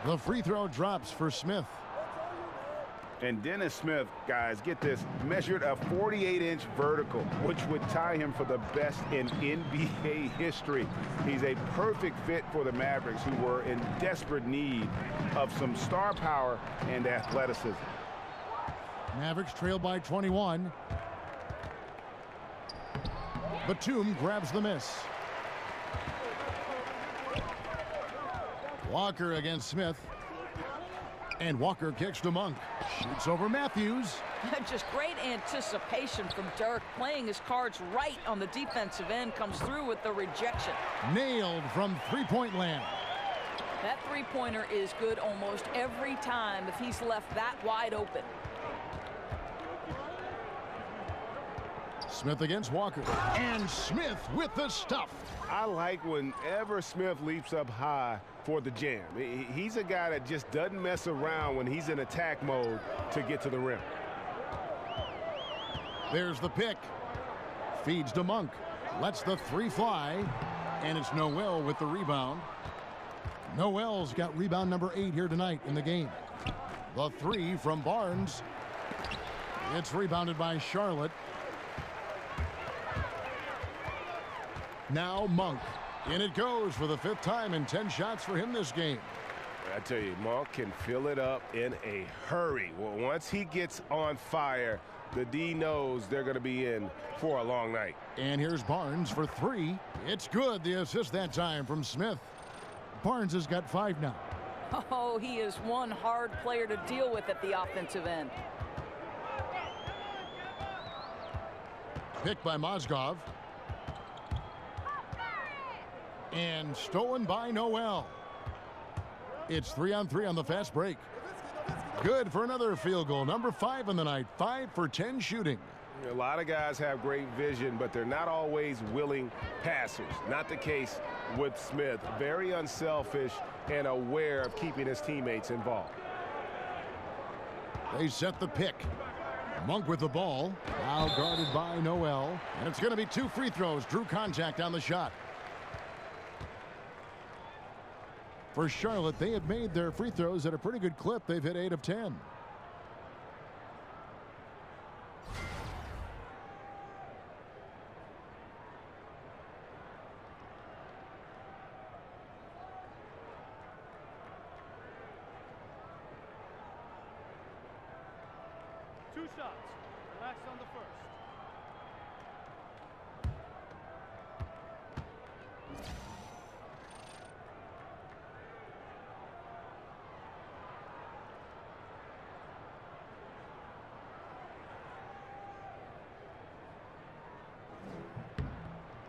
The free throw drops for Smith. And Dennis Smith, guys, get this, measured a 48-inch vertical, which would tie him for the best in NBA history. He's a perfect fit for the Mavericks, who were in desperate need of some star power and athleticism. Mavericks trail by 21. Batum grabs the miss. Walker against Smith. And Walker kicks to Monk. Shoots over Matthews. Just great anticipation from Dirk, playing his cards right on the defensive end, comes through with the rejection. Nailed from three-point land. That three-pointer is good almost every time if he's left that wide open. Smith against Walker. And Smith with the stuff. I like whenever Smith leaps up high for the jam. He's a guy that just doesn't mess around when he's in attack mode to get to the rim. There's the pick. Feeds to Monk. Lets the three fly. And it's Noel with the rebound. Noel's got rebound number 8 here tonight in the game. The three from Barnes. It's rebounded by Charlotte. Now Monk. In it goes for the 5th time, and 10 shots for him this game. I tell you, Monk can fill it up in a hurry. Well, once he gets on fire, the D knows they're going to be in for a long night. And here's Barnes for 3. It's good. The assist that time from Smith. Barnes has got 5 now. Oh, he is one hard player to deal with at the offensive end. Picked by Mozgov. And stolen by Noel. It's 3-on-3 on the fast break. Good for another field goal. Number 5 in the night. 5 for 10 shooting. A lot of guys have great vision, but they're not always willing passers. Not the case with Smith. Very unselfish and aware of keeping his teammates involved. They set the pick. Monk with the ball. Now guarded by Noel. And it's going to be 2 free throws. Drew contact on the shot. For Charlotte, they have made their free throws at a pretty good clip. They've hit 8 of 10.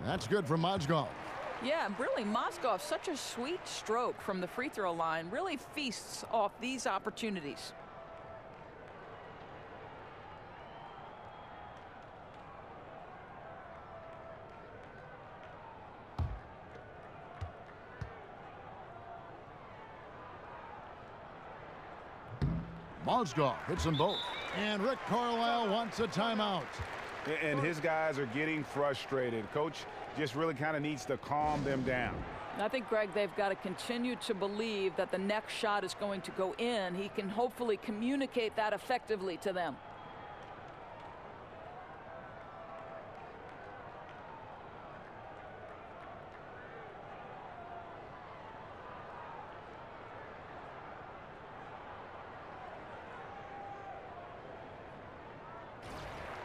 That's good from Mozgov. Yeah, really, Mozgov, such a sweet stroke from the free throw line, really feasts off these opportunities. Mozgov hits them both. And Rick Carlisle wants a timeout. And his guys are getting frustrated. Coach just really kind of needs to calm them down. I think, Greg, they've got to continue to believe that the next shot is going to go in. He can hopefully communicate that effectively to them.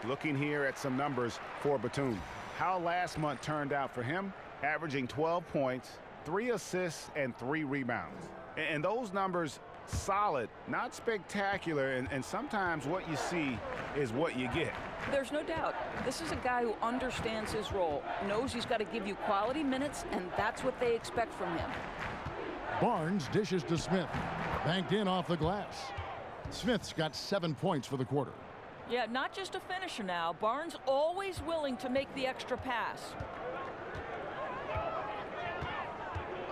Looking here at some numbers for Batum. How last month turned out for him, averaging 12 points, 3 assists, and 3 rebounds. And those numbers, solid, not spectacular, and sometimes what you see is what you get. There's no doubt. This is a guy who understands his role, knows he's got to give you quality minutes, and that's what they expect from him. Barnes dishes to Smith. Banked in off the glass. Smith's got 7 points for the quarter. Yeah, not just a finisher now. Barnes always willing to make the extra pass.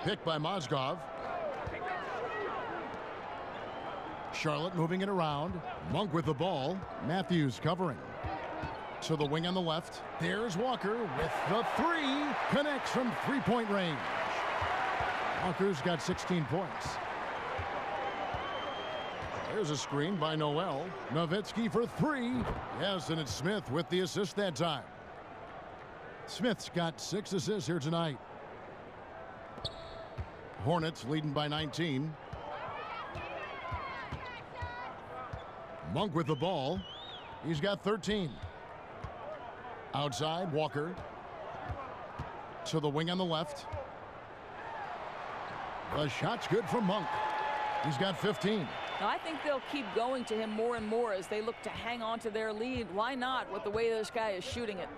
Picked by Mozgov. Charlotte moving it around. Monk with the ball. Matthews covering. To the wing on the left. There's Walker with the 3. Connects from three-point range. Walker's got 16 points. There's a screen by Noel. Nowitzki for 3. Yes, and it's Smith with the assist that time. Smith's got 6 assists here tonight. Hornets leading by 19. Monk with the ball. He's got 13. Outside, Walker. To the wing on the left. The shot's good from Monk. He's got 15. I think they'll keep going to him more and more as they look to hang on to their lead. Why not with the way this guy is shooting it?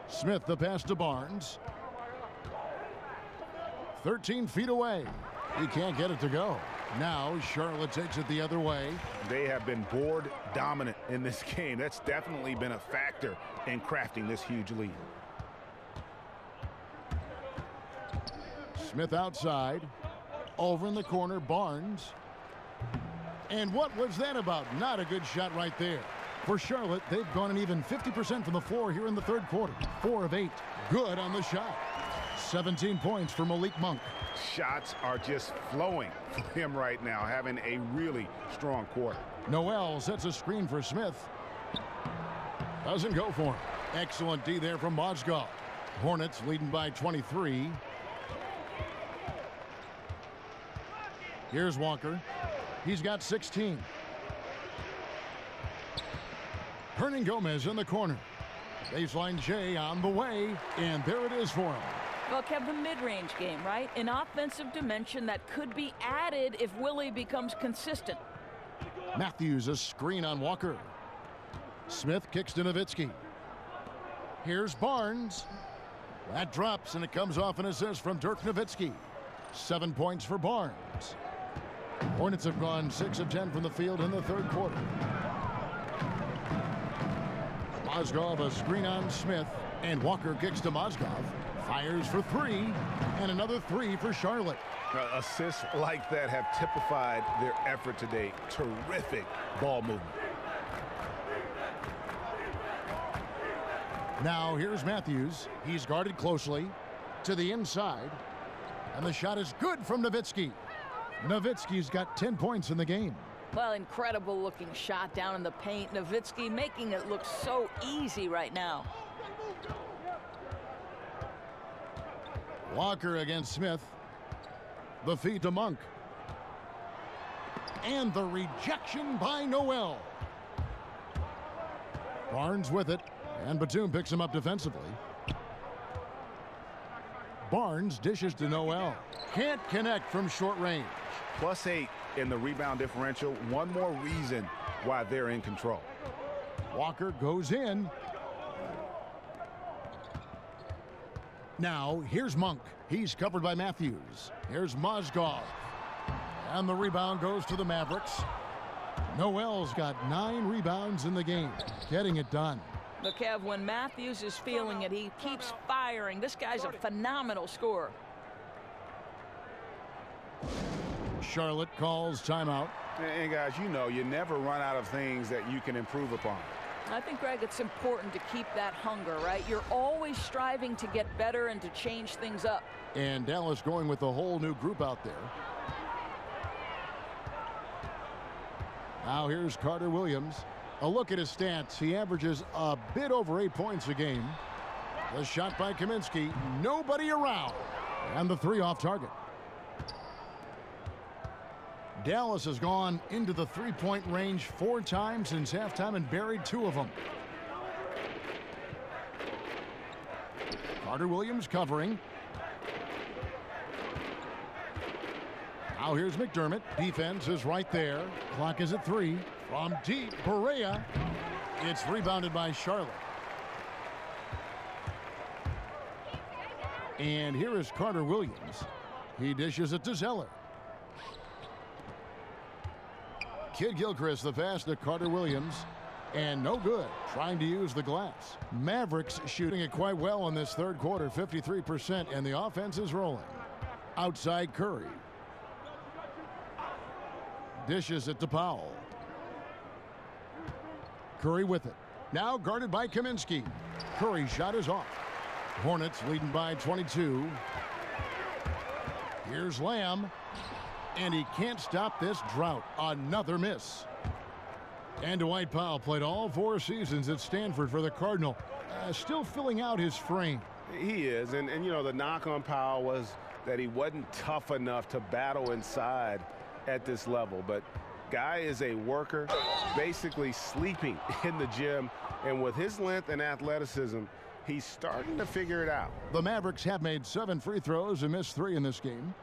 Smith the pass to Barnes. 13 feet away. He can't get it to go. Now Charlotte takes it the other way. They have been board dominant in this game. That's definitely been a factor in crafting this huge lead. Smith outside. Over in the corner, Barnes. And what was that about? Not a good shot right there. For Charlotte, they've gone an even 50% from the floor here in the third quarter. 4 of 8. Good on the shot. 17 points for Malik Monk. Shots are just flowing for him right now, having a really strong quarter. Noel sets a screen for Smith. Doesn't go for him. Excellent D there from Mozgov. Hornets leading by 23. Here's Walker. He's got 16. Hernan Gomez in the corner. Baseline J on the way, and there it is for him. Well, Kev, the mid-range game, right? An offensive dimension that could be added if Willie becomes consistent. Matthews, a screen on Walker. Smith kicks to Nowitzki. Here's Barnes. That drops, and it comes off an assist from Dirk Nowitzki. 7 points for Barnes. Hornets have gone 6 of 10 from the field in the third quarter. Mozgov a screen on Smith, and Walker kicks to Mozgov. Fires for three, and another three for Charlotte. Assists like that have typified their effort today. Terrific ball movement. Now here's Matthews. He's guarded closely to the inside, and the shot is good from Nowitzki. Nowitzki's got 10 points in the game. Well, incredible looking shot down in the paint. Nowitzki making it look so easy right now. Walker against Smith. The feed to Monk. And the rejection by Noel. Barnes with it, and Batum picks him up defensively. Barnes dishes to Noel. Can't connect from short range. +8 in the rebound differential. One more reason why they're in control. Walker goes in. Now, here's Monk. He's covered by Matthews. Here's Mozgov. And the rebound goes to the Mavericks. Noel's got 9 rebounds in the game, getting it done. Look, Kev, when Matthews is feeling it, he keeps firing. This guy's a phenomenal scorer. Charlotte calls timeout. And guys, you know, you never run out of things that you can improve upon. I think, Greg, it's important to keep that hunger, right? You're always striving to get better and to change things up. And Dallas going with a whole new group out there. Now here's Carter Williams. A look at his stats. He averages a bit over 8 points a game. The shot by Kaminsky. Nobody around. And the three off target. Dallas has gone into the three-point range 4 times since halftime and buried 2 of them. Carter Williams covering. Now here's McDermott. Defense is right there. Clock is at 3. From deep, Barea. It's rebounded by Charlotte. And here is Carter Williams. He dishes it to Zeller. Kid Gilchrist the pass to Carter Williams. And no good. Trying to use the glass. Mavericks shooting it quite well in this third quarter. 53%. And the offense is rolling. Outside Curry. Dishes it to Powell. Curry with it. Now guarded by Kaminsky. Curry's shot is off. Hornets leading by 22. Here's Lamb. And he can't stop this drought. Another miss. And Dwight Powell played all 4 seasons at Stanford for the Cardinal. Still filling out his frame. He is. And you know, the knock on Powell was that he wasn't tough enough to battle inside at this level. But guy is a worker, basically sleeping in the gym. And with his length and athleticism, he's starting to figure it out. The Mavericks have made 7 free throws and missed 3 in this game.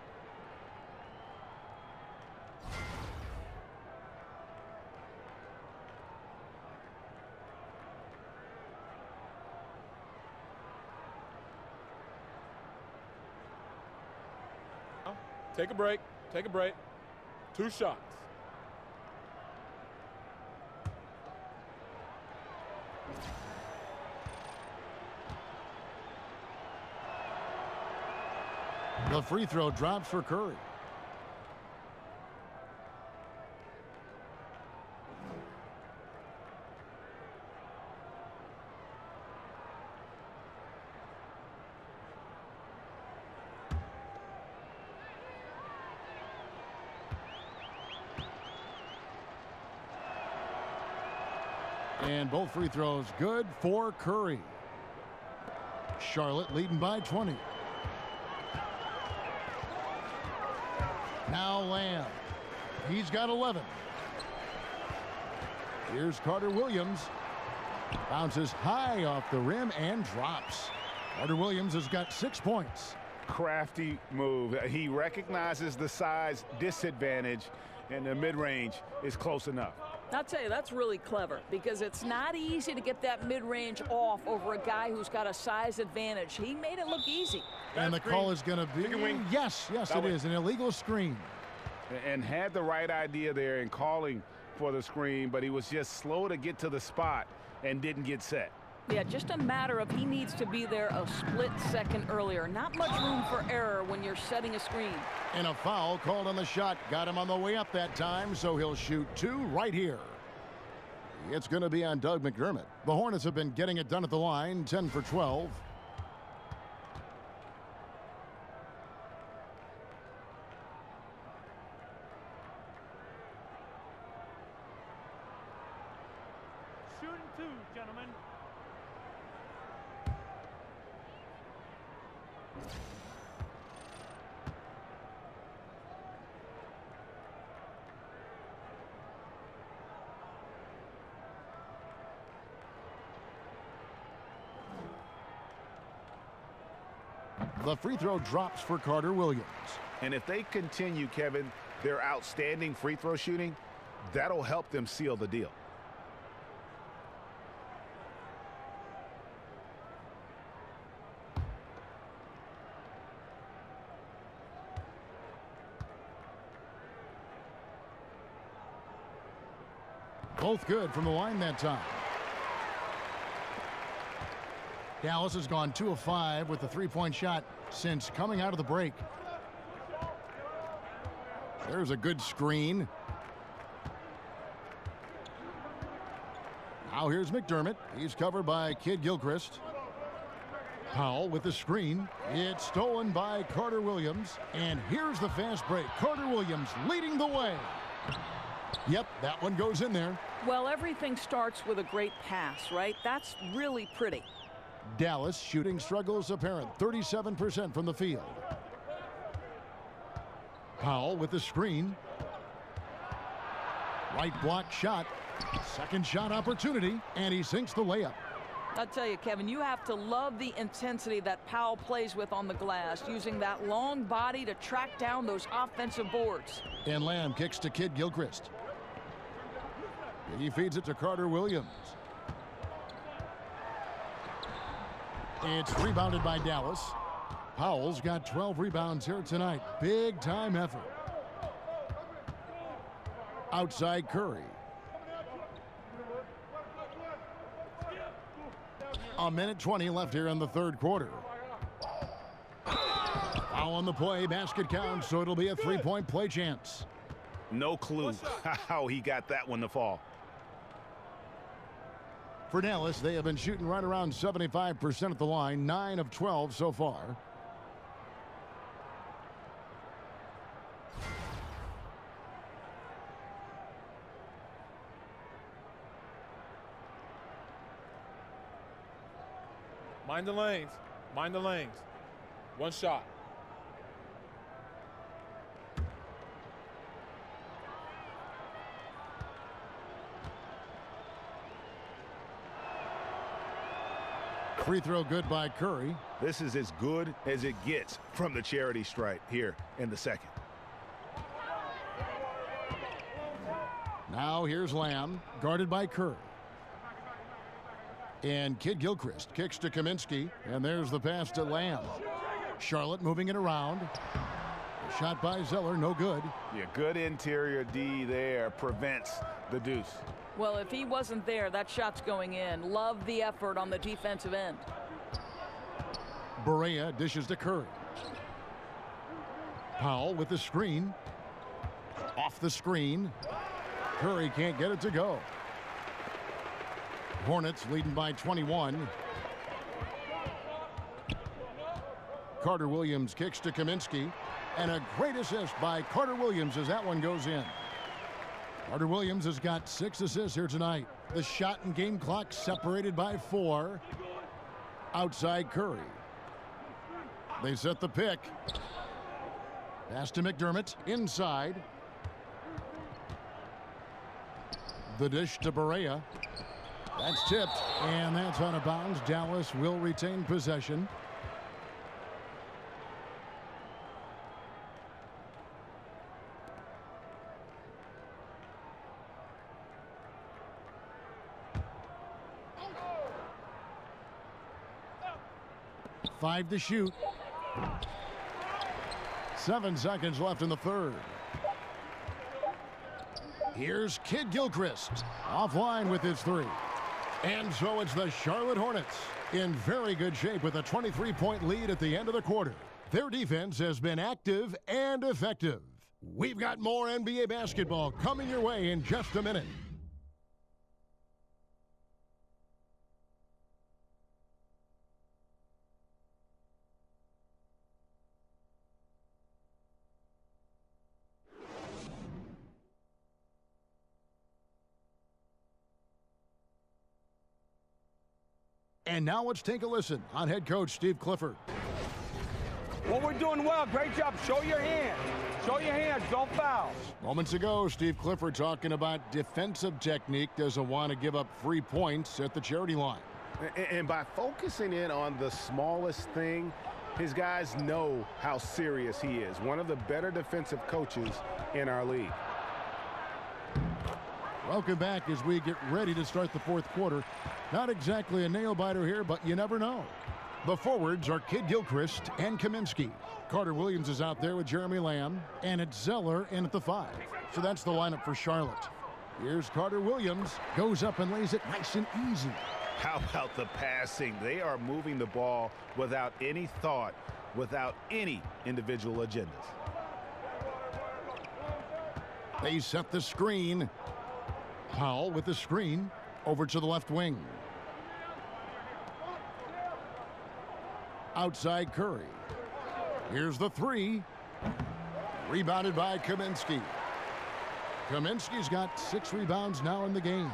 Take a break. Take a break. 2 shots. The free throw drops for Curry. And both free throws good for Curry. Charlotte leading by 20. Now Lamb. He's got 11. Here's Carter Williams. Bounces high off the rim and drops. Carter Williams has got 6 points. Crafty move. He recognizes the size disadvantage, and the mid-range is close enough. I'll tell you, that's really clever because it's not easy to get that mid-range off over a guy who's got a size advantage. He made it look easy. And the call is going to be, yes, it is, an illegal screen. And had the right idea there in calling for the screen, but he was just slow to get to the spot and didn't get set. Yeah, just a matter of he needs to be there a split second earlier. Not much room for error when you're setting a screen. And a foul called on the shot. Got him on the way up that time, so he'll shoot 2 right here. It's going to be on Doug McDermott. The Hornets have been getting it done at the line, 10 for 12. Shooting 2, gentlemen. The free throw drops for Carter Williams. And if they continue, Kevin, their outstanding free throw shooting, that'll help them seal the deal. Both good from the line that time. Dallas has gone 2 of 5 with the three-point shot since coming out of the break. There's a good screen. Now here's McDermott. He's covered by Kid Gilchrist. Powell with the screen. It's stolen by Carter Williams. And here's the fast break. Carter Williams leading the way. Yep, that one goes in there. Well, everything starts with a great pass, right? That's really pretty. Dallas shooting struggles apparent. 37% from the field. Powell with the screen. Right block shot. Second shot opportunity. And he sinks the layup. I'll tell you, Kevin, you have to love the intensity that Powell plays with on the glass, using that long body to track down those offensive boards. And Lamb kicks to Kid Gilchrist. He feeds it to Carter Williams. It's rebounded by Dallas. Powell's got 12 rebounds here tonight. Big time effort. Outside Curry. A minute 20 left here in the third quarter. Foul on the play. Basket counts, so it'll be a three-point play chance. No clue how he got that one to fall. For Dallas, they have been shooting right around 75% at the line, 9 of 12 so far. Mind the lanes. Mind the lanes. One shot. Free throw good by Curry. This is as good as it gets from the charity stripe here in the second. Now here's Lamb, guarded by Curry. And Kid Gilchrist kicks to Kaminsky, and there's the pass to Lamb. Charlotte moving it around. Shot by Zeller, no good. Yeah, good interior D there, prevents the deuce. Well, if he wasn't there, that shot's going in. Love the effort on the defensive end. Barea dishes to Curry. Powell with the screen. Off the screen. Curry can't get it to go. Hornets leading by 21. Carter Williams kicks to Kaminsky. And a great assist by Carter Williams as that one goes in. Carter Williams has got 6 assists here tonight. The shot and game clock separated by 4. Outside Curry. They set the pick. Pass to McDermott. Inside. The dish to Barea. That's tipped. And that's out of bounds. Dallas will retain possession. Five to shoot. 7 seconds left in the third. Here's Kid Gilchrist offline with his 3. And so it's the Charlotte Hornets in very good shape with a 23-point lead at the end of the quarter. Their defense has been active and effective. We've got more NBA basketball coming your way in just a minute. And now let's take a listen on head coach Steve Clifford. Well, we're doing well. Great job. Show your hands. Show your hands. Don't foul. Moments ago, Steve Clifford talking about defensive technique. Doesn't want to give up free points at the charity line. And by focusing in on the smallest thing, his guys know how serious he is. One of the better defensive coaches in our league. Welcome back as we get ready to start the fourth quarter. Not exactly a nail-biter here, but you never know. The forwards are Kid Gilchrist and Kaminsky. Carter Williams is out there with Jeremy Lamb, and it's Zeller in at the 5. So that's the lineup for Charlotte. Here's Carter Williams. Goes up and lays it nice and easy. How about the passing? They are moving the ball without any thought, without any individual agendas. They set the screen. Powell with the screen over to the left wing. Outside Curry. Here's the 3. Rebounded by Kaminsky. Kaminsky's got 6 rebounds now in the game.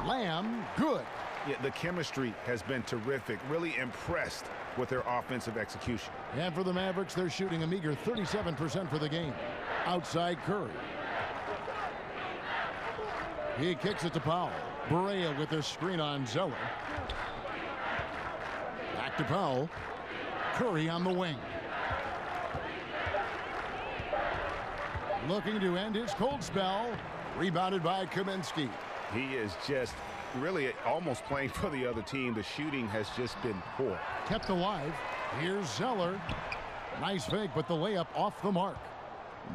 Lamb, good. Yeah, the chemistry has been terrific. Really impressed with their offensive execution. And for the Mavericks, they're shooting a meager 37% for the game. Outside Curry. He kicks it to Powell. Barea with their screen on Zeller. Back to Powell. Curry on the wing. Looking to end his cold spell. Rebounded by Kaminsky. He is just really almost playing for the other team. The shooting has just been poor. Kept alive. Here's Zeller. Nice fake, but the layup off the mark.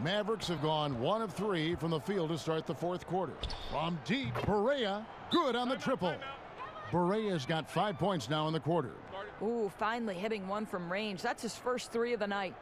Mavericks have gone 1 of 3 from the field to start the fourth quarter. From deep, Barea, good on the triple. Barea's got 5 points now in the quarter. Ooh, finally hitting one from range. That's his first 3 of the night.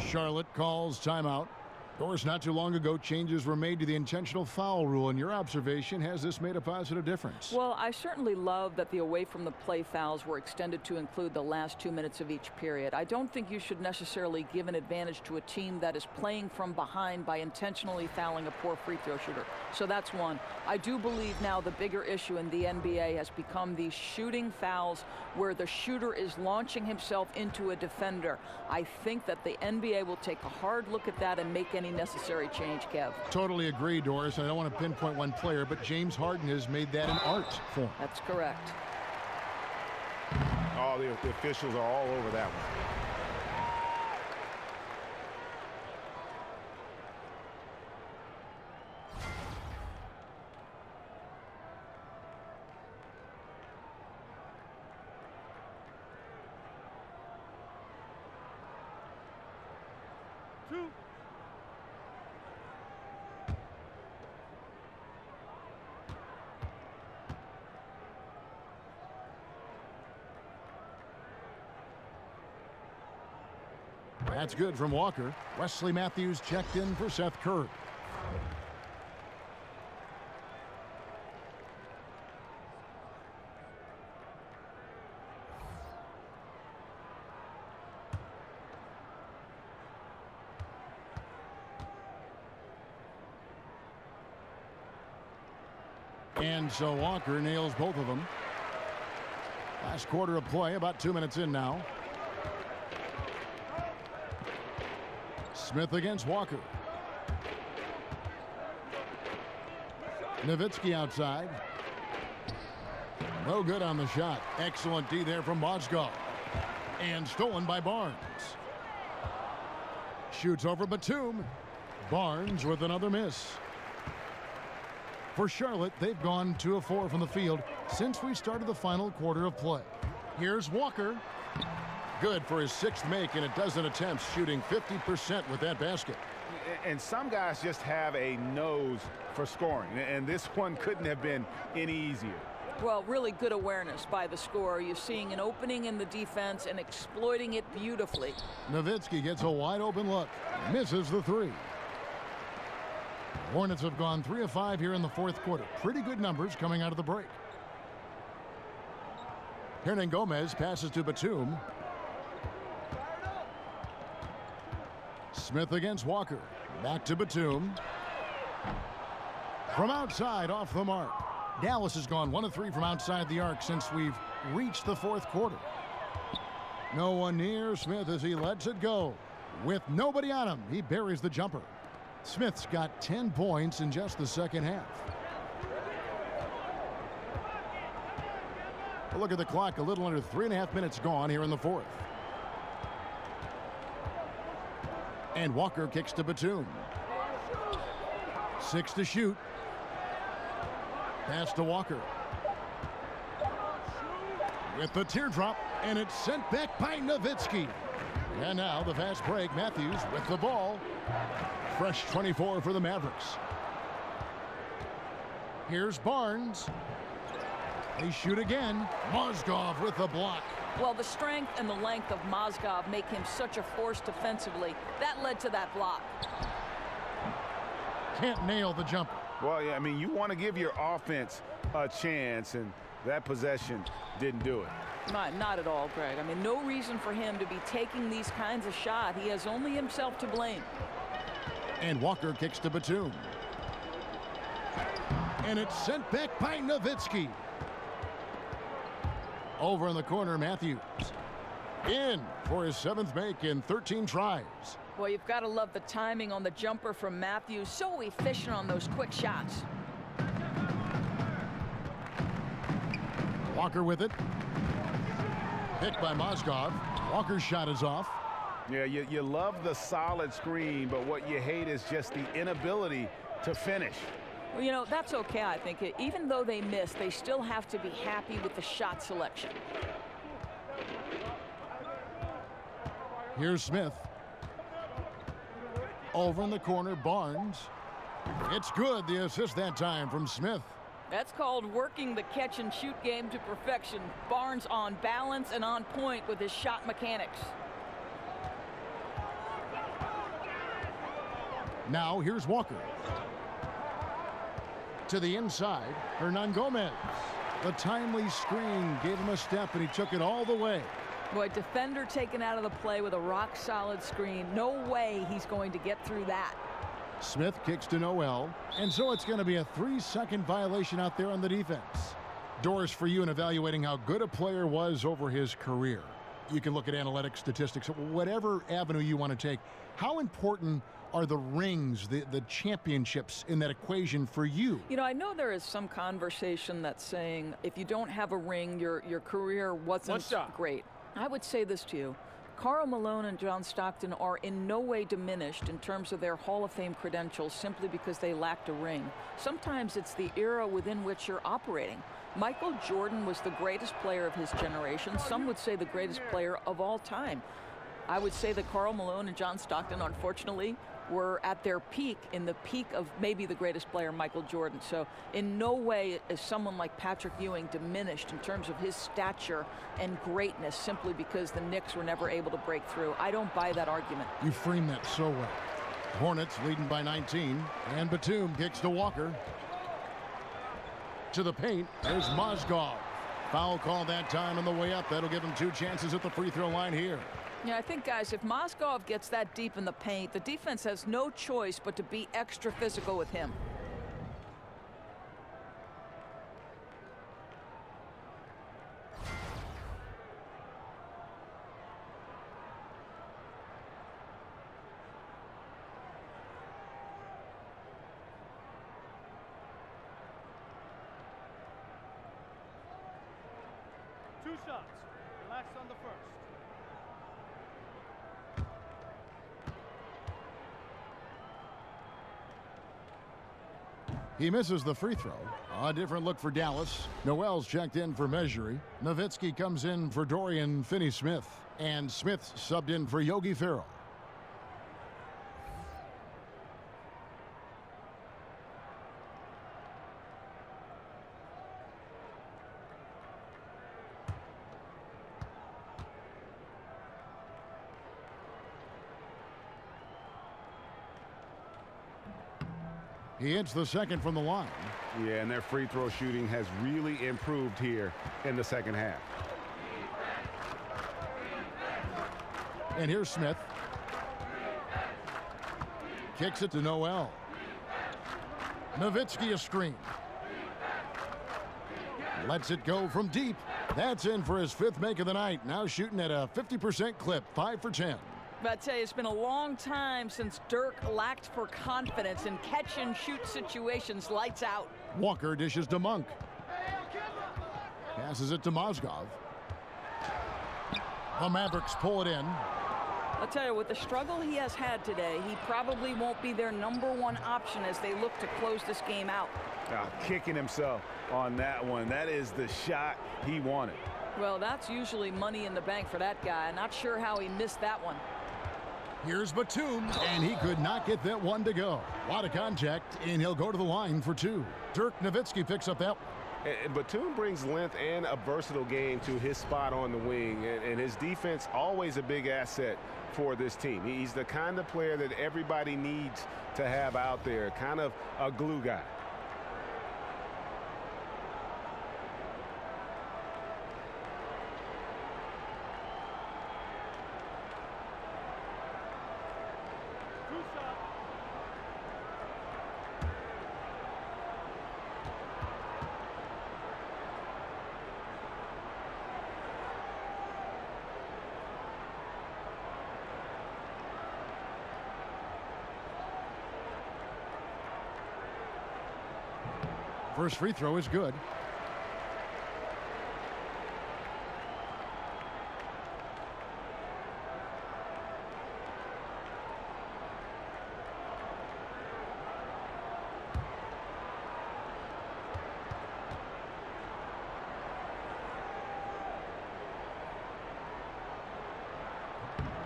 Charlotte calls timeout. Of course, not too long ago, changes were made to the intentional foul rule. In your observation, has this made a positive difference? Well, I certainly love that the away from the play fouls were extended to include the last 2 minutes of each period. I don't think you should necessarily give an advantage to a team that is playing from behind by intentionally fouling a poor free throw shooter. So that's one. I do believe now the bigger issue in the NBA has become these shooting fouls where the shooter is launching himself into a defender. I think that the NBA will take a hard look at that and make any necessary change, Kev. Totally agree, Doris. I don't want to pinpoint one player, but James Harden has made that an art form. That's correct. Oh, the officials are all over that one. That's good from Walker. Wesley Matthews checked in for Seth Curry. And so Walker nails both of them. Last quarter of play, about 2 minutes in now. Smith against Walker. Nowitzki outside. No good on the shot. Excellent D there from Mozgov. And stolen by Barnes. Shoots over Batum. Barnes with another miss. For Charlotte, they've gone 2 of 4 from the field since we started the final quarter of play. Here's Walker. Good for his 6th make in a dozen attempts, shooting 50% with that basket. And some guys just have a nose for scoring, and this one couldn't have been any easier. Well, really good awareness by the scorer. You're seeing an opening in the defense and exploiting it beautifully. Nowitzki gets a wide open look. Misses the three. Hornets have gone 3 of 5 here in the fourth quarter. Pretty good numbers coming out of the break. Hernan Gomez passes to Batum. Smith against Walker. Back to Batum. From outside, off the mark. Dallas has gone 1 of 3 from outside the arc since we've reached the fourth quarter. No one near Smith as he lets it go. With nobody on him, he buries the jumper. Smith's got 10 points in just the second half. A look at the clock, a little under 3.5 minutes gone here in the fourth. And Walker kicks to Batum. 6 to shoot. Pass to Walker. With the teardrop, and it's sent back by Nowitzki. And now the fast break. Matthews with the ball. Fresh 24 for the Mavericks. Here's Barnes. They shoot again. Mozgov with the block. Well, the strength and the length of Mozgov make him such a force defensively. That led to that block. Can't nail the jumper. Well, yeah, I mean, you want to give your offense a chance, and that possession didn't do it. Not at all, Greg. I mean, no reason for him to be taking these kinds of shots. He has only himself to blame. And Walker kicks to Batum. And it's sent back by Nowitzki. Over in the corner, Matthews. In for his 7th make in 13 tries. Well, you've got to love the timing on the jumper from Matthews. So efficient on those quick shots. Walker with it. Picked by Mozgov. Walker's shot is off. Yeah, you love the solid screen, but what you hate is just the inability to finish. Well, you know, that's okay, I think. Even though they miss, they still have to be happy with the shot selection. Here's Smith. Over in the corner, Barnes. It's good, the assist that time from Smith. That's called working the catch-and-shoot game to perfection. Barnes on balance and on point with his shot mechanics. Now here's Walker. To the inside, Hernan Gomez. The timely screen gave him a step, and he took it all the way. Boy, defender taken out of the play with a rock-solid screen. No way he's going to get through that. Smith kicks to Noel, and so it's going to be a 3-second violation out there on the defense. Doors for you in evaluating how good a player was over his career. You can look at analytics, statistics, whatever avenue you want to take. How important are the rings, the championships in that equation for you? You know, I know there is some conversation that's saying if you don't have a ring, your career wasn't great. I would say this to you. Karl Malone and John Stockton are in no way diminished in terms of their Hall of Fame credentials simply because they lacked a ring. Sometimes it's the era within which you're operating. Michael Jordan was the greatest player of his generation. Some would say the greatest player of all time. I would say that Karl Malone and John Stockton, unfortunately, were at their peak, in the peak of maybe the greatest player, Michael Jordan. So in no way is someone like Patrick Ewing diminished in terms of his stature and greatness simply because the Knicks were never able to break through. I don't buy that argument. You frame that so well. Hornets leading by 19, and Batum kicks to Walker. To the paint, there's Mozgov. Foul call that time on the way up. That'll give him 2 chances at the free throw line here. Yeah, I think, guys, if Mozgov gets that deep in the paint, the defense has no choice but to be extra physical with him. Two shots. Relax on the first. He misses the free throw. A different look for Dallas. Noel's checked in for Mejri. Nowitzki comes in for Dorian Finney-Smith. And Smith subbed in for Yogi Ferrell. He hits the second from the line. Yeah, and their free throw shooting has really improved here in the second half. And here's Smith. Kicks it to Noel. Nowitzki a screen. Lets it go from deep. That's in for his 5th make of the night. Now shooting at a 50% clip, 5 for 10. But I tell you, it's been a long time since Dirk lacked for confidence in catch-and-shoot situations. Lights out. Walker dishes to Monk. Passes it to Mozgov. The Mavericks pull it in. I'll tell you, with the struggle he has had today, he probably won't be their #1 option as they look to close this game out. Kicking himself on that one. That is the shot he wanted. Well, that's usually money in the bank for that guy. Not sure how he missed that one. Here's Batum, and he could not get that one to go. A lot of contact, and he'll go to the line for 2. Dirk Nowitzki picks up that one. And Batum brings length and a versatile game to his spot on the wing, and his defense always a big asset for this team. He's the kind of player that everybody needs to have out there, kind of a glue guy. First free throw is good.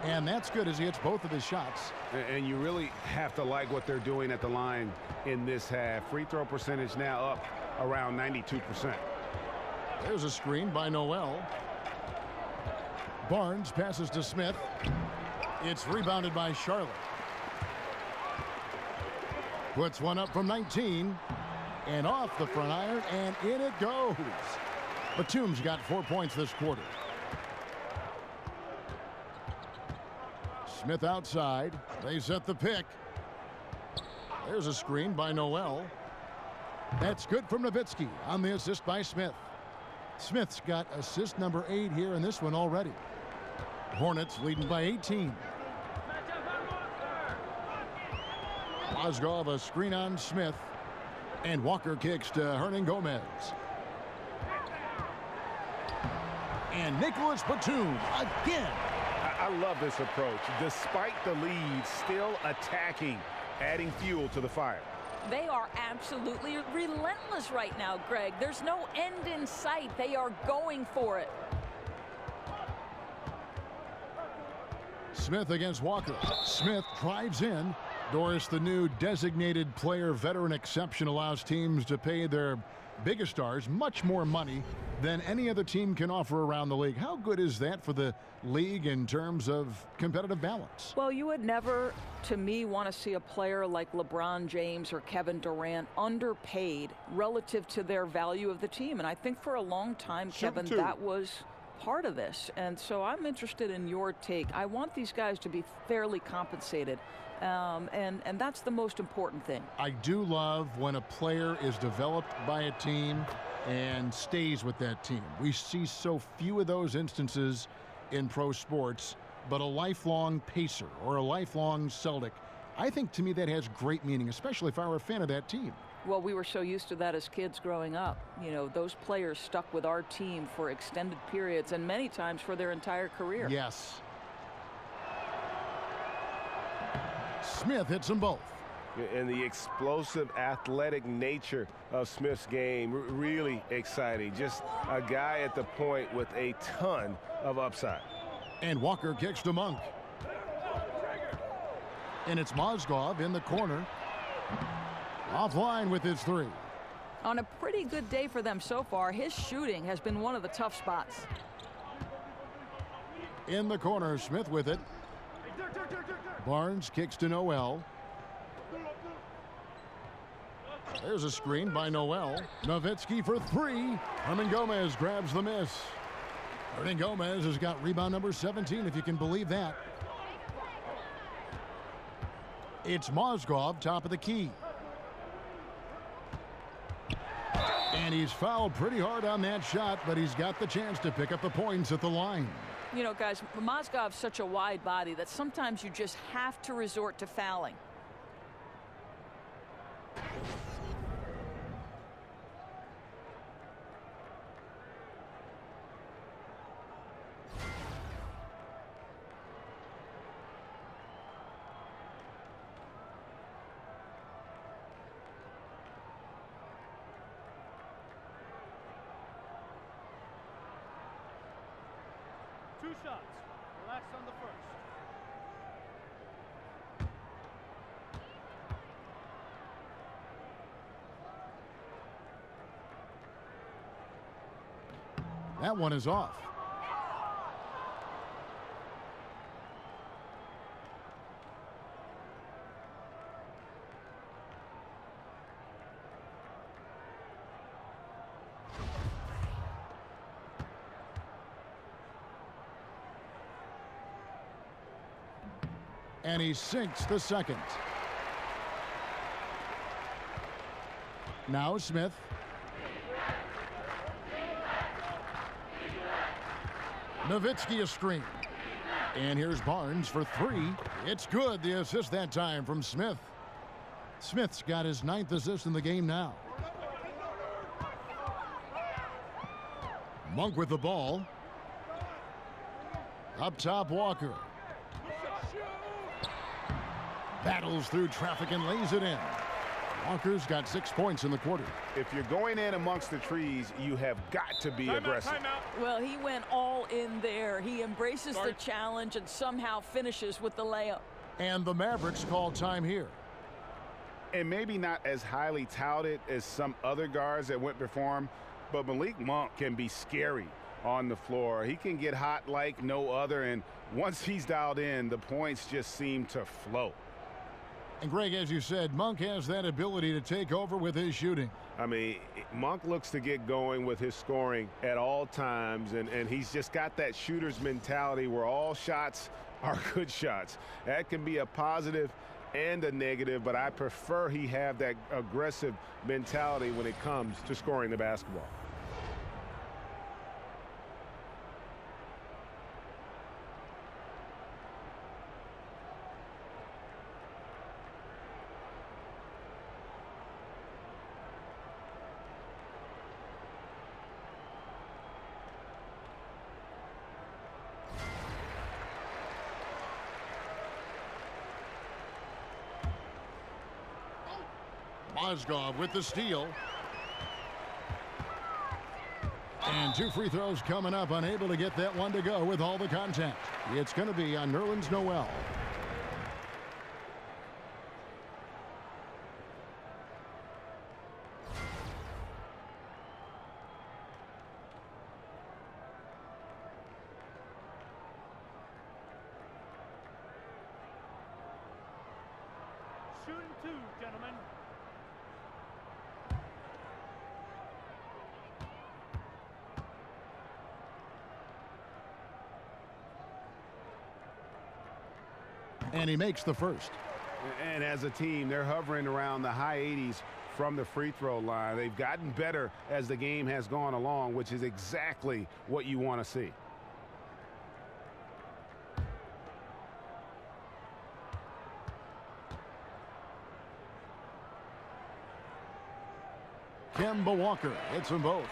And that's good as he hits both of his shots. And you really have to like what they're doing at the line in this half. Free throw percentage now up around 92%. There's a screen by Noel. Barnes passes to Smith. It's rebounded by Charlotte. Puts one up from 19. And off the front iron, and in it goes. Batum's got 4 points this quarter. Smith outside. They set the pick. There's a screen by Noel. That's good from Nowitzki on the assist by Smith. Smith's got assist number 8 here in this one already. Hornets leading by 18. Mozgov a screen on Smith. And Walker kicks to Hernangomez. And Nicholas Batum again. I love this approach. Despite the lead, still attacking, adding fuel to the fire. They are absolutely relentless right now, Greg. There's no end in sight. They are going for it. Smith against Walker. Smith drives in. Doris, the new designated player veteran exception, allows teams to pay their biggest stars much more money than any other team can offer around the league. How good is that for the league in terms of competitive balance? Well, you would never, to me, want to see a player like LeBron James or Kevin Durant underpaid relative to their value of the team. And I think for a long time, Kevin, that was part of this. And so I'm interested in your take. I want these guys to be fairly compensated. And that's the most important thing. I do love when a player is developed by a team and stays with that team. We see so few of those instances in pro sports, but a lifelong Pacer or a lifelong Celtic, I think to me that has great meaning, especially if I were a fan of that team. Well, we were so used to that as kids growing up. You know, those players stuck with our team for extended periods and many times for their entire career. Yes. Smith hits them both. And the explosive athletic nature of Smith's game, really exciting. Just a guy at the point with a ton of upside. And Walker kicks to Monk. And it's Mozgov in the corner. Offline with his 3. On a pretty good day for them so far, his shooting has been one of the tough spots. In the corner, Smith with it. Barnes kicks to Noel. There's a screen by Noel. Nowitzki for three. Gomez grabs the miss. Gomez has got rebound number 17, if you can believe that. It's Mozgov, top of the key. And he's fouled pretty hard on that shot, but he's got the chance to pick up the points at the line. You know, guys, Mozgov's such a wide body that sometimes you just have to resort to fouling. Two shots. Relax on the first. That one is off. And he sinks the second. Now Smith. Nowitzki a screen. And here's Barnes for three. It's good. The assist that time from Smith. Smith's got his 9th assist in the game now. Monk with the ball. Up top, Walker. Battles through traffic and lays it in. Walker's got 6 points in the quarter. If you're going in amongst the trees, you have got to be aggressive. Well, he went all in there. He embraces the challenge and somehow finishes with the layup. And the Mavericks call time here. And maybe not as highly touted as some other guards that went before him, but Malik Monk can be scary on the floor. He can get hot like no other, and once he's dialed in, the points just seem to flow. And Greg, as you said, Monk has that ability to take over with his shooting. I mean, Monk looks to get going with his scoring at all times, and he's just got that shooter's mentality where all shots are good shots. That can be a positive and a negative, but I prefer he have that aggressive mentality when it comes to scoring the basketball. Mozgov with the steal. And 2 free throws coming up, unable to get that one to go with all the contact. It's going to be on Nerlens Noel. Shooting 2, gentlemen. And he makes the first. And as a team, they're hovering around the high 80s from the free throw line. They've gotten better as the game has gone along, which is exactly what you want to see. Kemba Walker hits them both.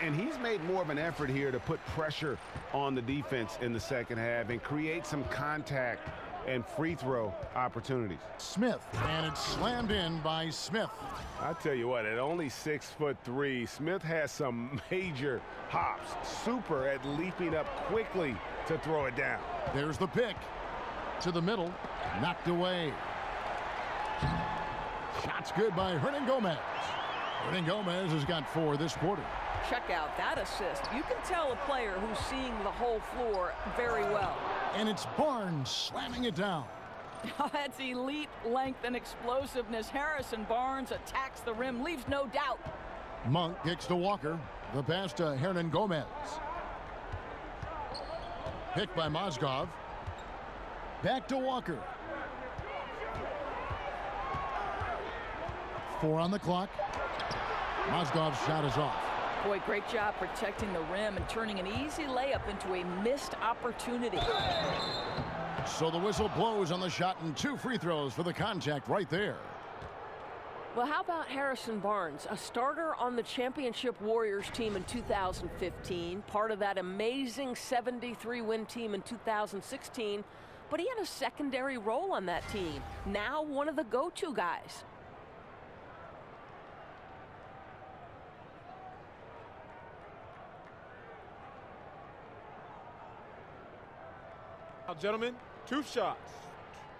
And he's made more of an effort here to put pressure on the defense in the second half and create some contact and free throw opportunities. Smith, and it's slammed in by Smith. I tell you what, at only 6'3", Smith has some major hops. Super at leaping up quickly to throw it down. There's the pick. To the middle. Knocked away. Shot's good by Gomez. Gomez has got 4 this quarter. Check out that assist. You can tell a player who's seeing the whole floor very well. And it's Barnes slamming it down. That's elite length and explosiveness. Harrison Barnes attacks the rim, leaves no doubt. Monk kicks to Walker. The pass to Hernan Gomez. Picked by Mozgov. Back to Walker. 4 on the clock. Mozgov's shot is off. Boy, great job protecting the rim and turning an easy layup into a missed opportunity. So the whistle blows on the shot and 2 free throws for the contact right there. Well, how about Harrison Barnes, a starter on the championship Warriors team in 2015, part of that amazing 73-win team in 2016, but he had a secondary role on that team. Now one of the go-to guys. Now, gentlemen, 2 shots.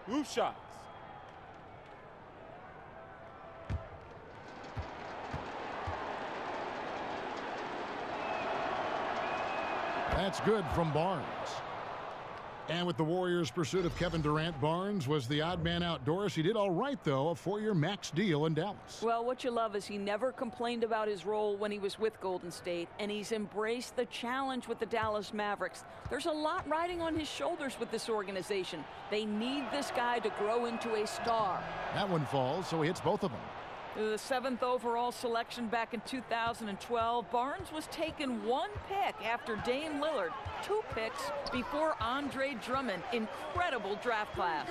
2 shots. That's good from Barnes. And with the Warriors' pursuit of Kevin Durant, Barnes was the odd man outdoors. He did all right, though, a 4-year max deal in Dallas. Well, what you love is he never complained about his role when he was with Golden State, and he's embraced the challenge with the Dallas Mavericks. There's a lot riding on his shoulders with this organization. They need this guy to grow into a star. That one falls, so he hits both of them. The 7th overall selection back in 2012, Barnes was taken 1 pick after Dame Lillard, 2 picks before Andre Drummond. Incredible draft class.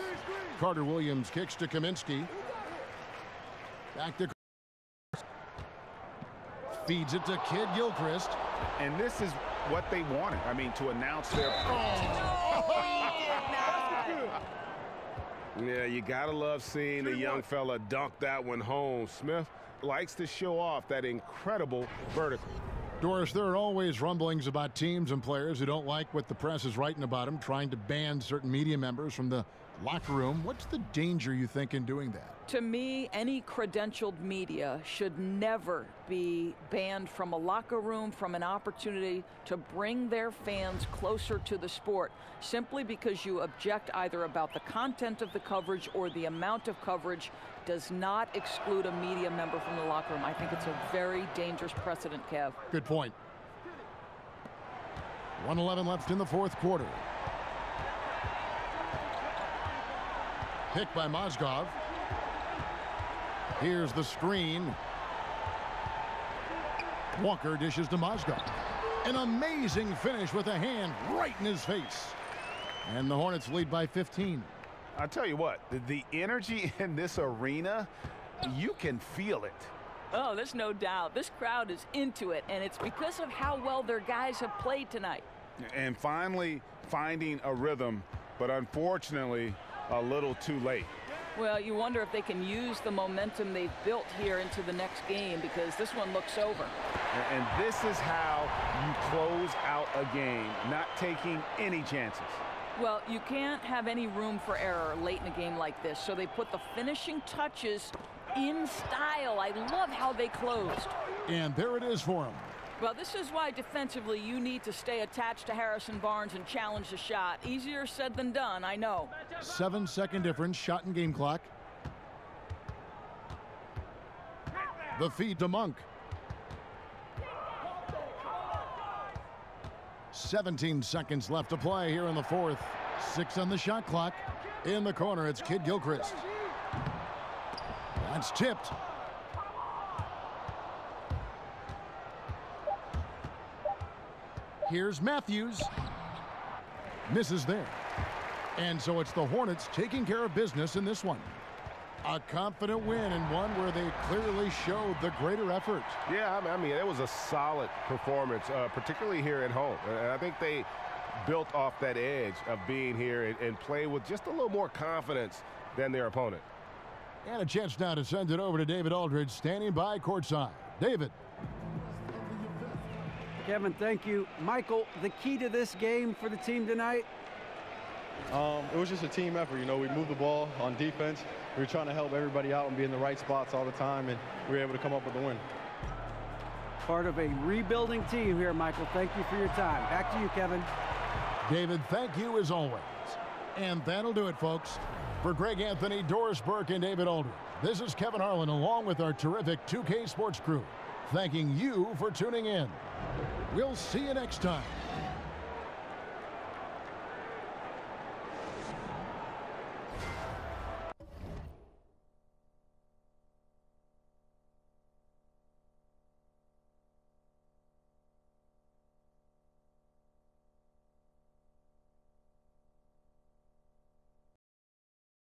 Carter Williams kicks to Kaminsky. Back to feeds it to Kid Gilchrist. And this is what they wanted. I mean, to announce their... Yeah, you gotta love seeing the young fella dunk that one home. Smith likes to show off that incredible vertical. Doris, there are always rumblings about teams and players who don't like what the press is writing about them, trying to ban certain media members from the locker room. What's the danger, you think, in doing that? To me, any credentialed media should never be banned from a locker room, from an opportunity to bring their fans closer to the sport, simply because you object either about the content of the coverage or the amount of coverage does not exclude a media member from the locker room. I think it's a very dangerous precedent, Kev. Good point. 1:11 left in the 4th quarter. Picked by Mozgov. Here's the screen. Walker dishes to Mozgov. An amazing finish with a hand right in his face. And the Hornets lead by 15. I tell you what, the energy in this arena, you can feel it. Oh, there's no doubt. This crowd is into it, and it's because of how well their guys have played tonight. And finally finding a rhythm, but unfortunately a little too late. Well, you wonder if they can use the momentum they've built here into the next game, because this one looks over. And this is how you close out a game, not taking any chances. Well, you can't have any room for error late in a game like this, so they put the finishing touches in style. I love how they closed. And there it is for them. Well, this is why defensively you need to stay attached to Harrison Barnes and challenge the shot. Easier said than done, I know. 7-second difference, shot and game clock. The feed to Monk. 17 seconds left to play here in the 4th. 6 on the shot clock. In the corner, it's Kid Gilchrist. That's tipped. Here's Matthews. Misses there. And so it's the Hornets taking care of business in this one. A confident win, and one where they clearly showed the greater effort. Yeah, I mean, it was a solid performance, particularly here at home. And I think they built off that edge of being here and play with just a little more confidence than their opponent. And a chance now to send it over to David Aldridge, standing by courtside. David. Kevin, thank you. Michael, the key to this game for the team tonight? It was just a team effort. You know, we moved the ball on defense. We were trying to help everybody out and be in the right spots all the time, and we were able to come up with the win. Part of a rebuilding team here, Michael. Thank you for your time. Back to you, Kevin. David, thank you as always. And that'll do it, folks. For Greg Anthony, Doris Burke, and David Aldridge, this is Kevin Harlan along with our terrific 2K Sports crew, thanking you for tuning in. We'll see you next time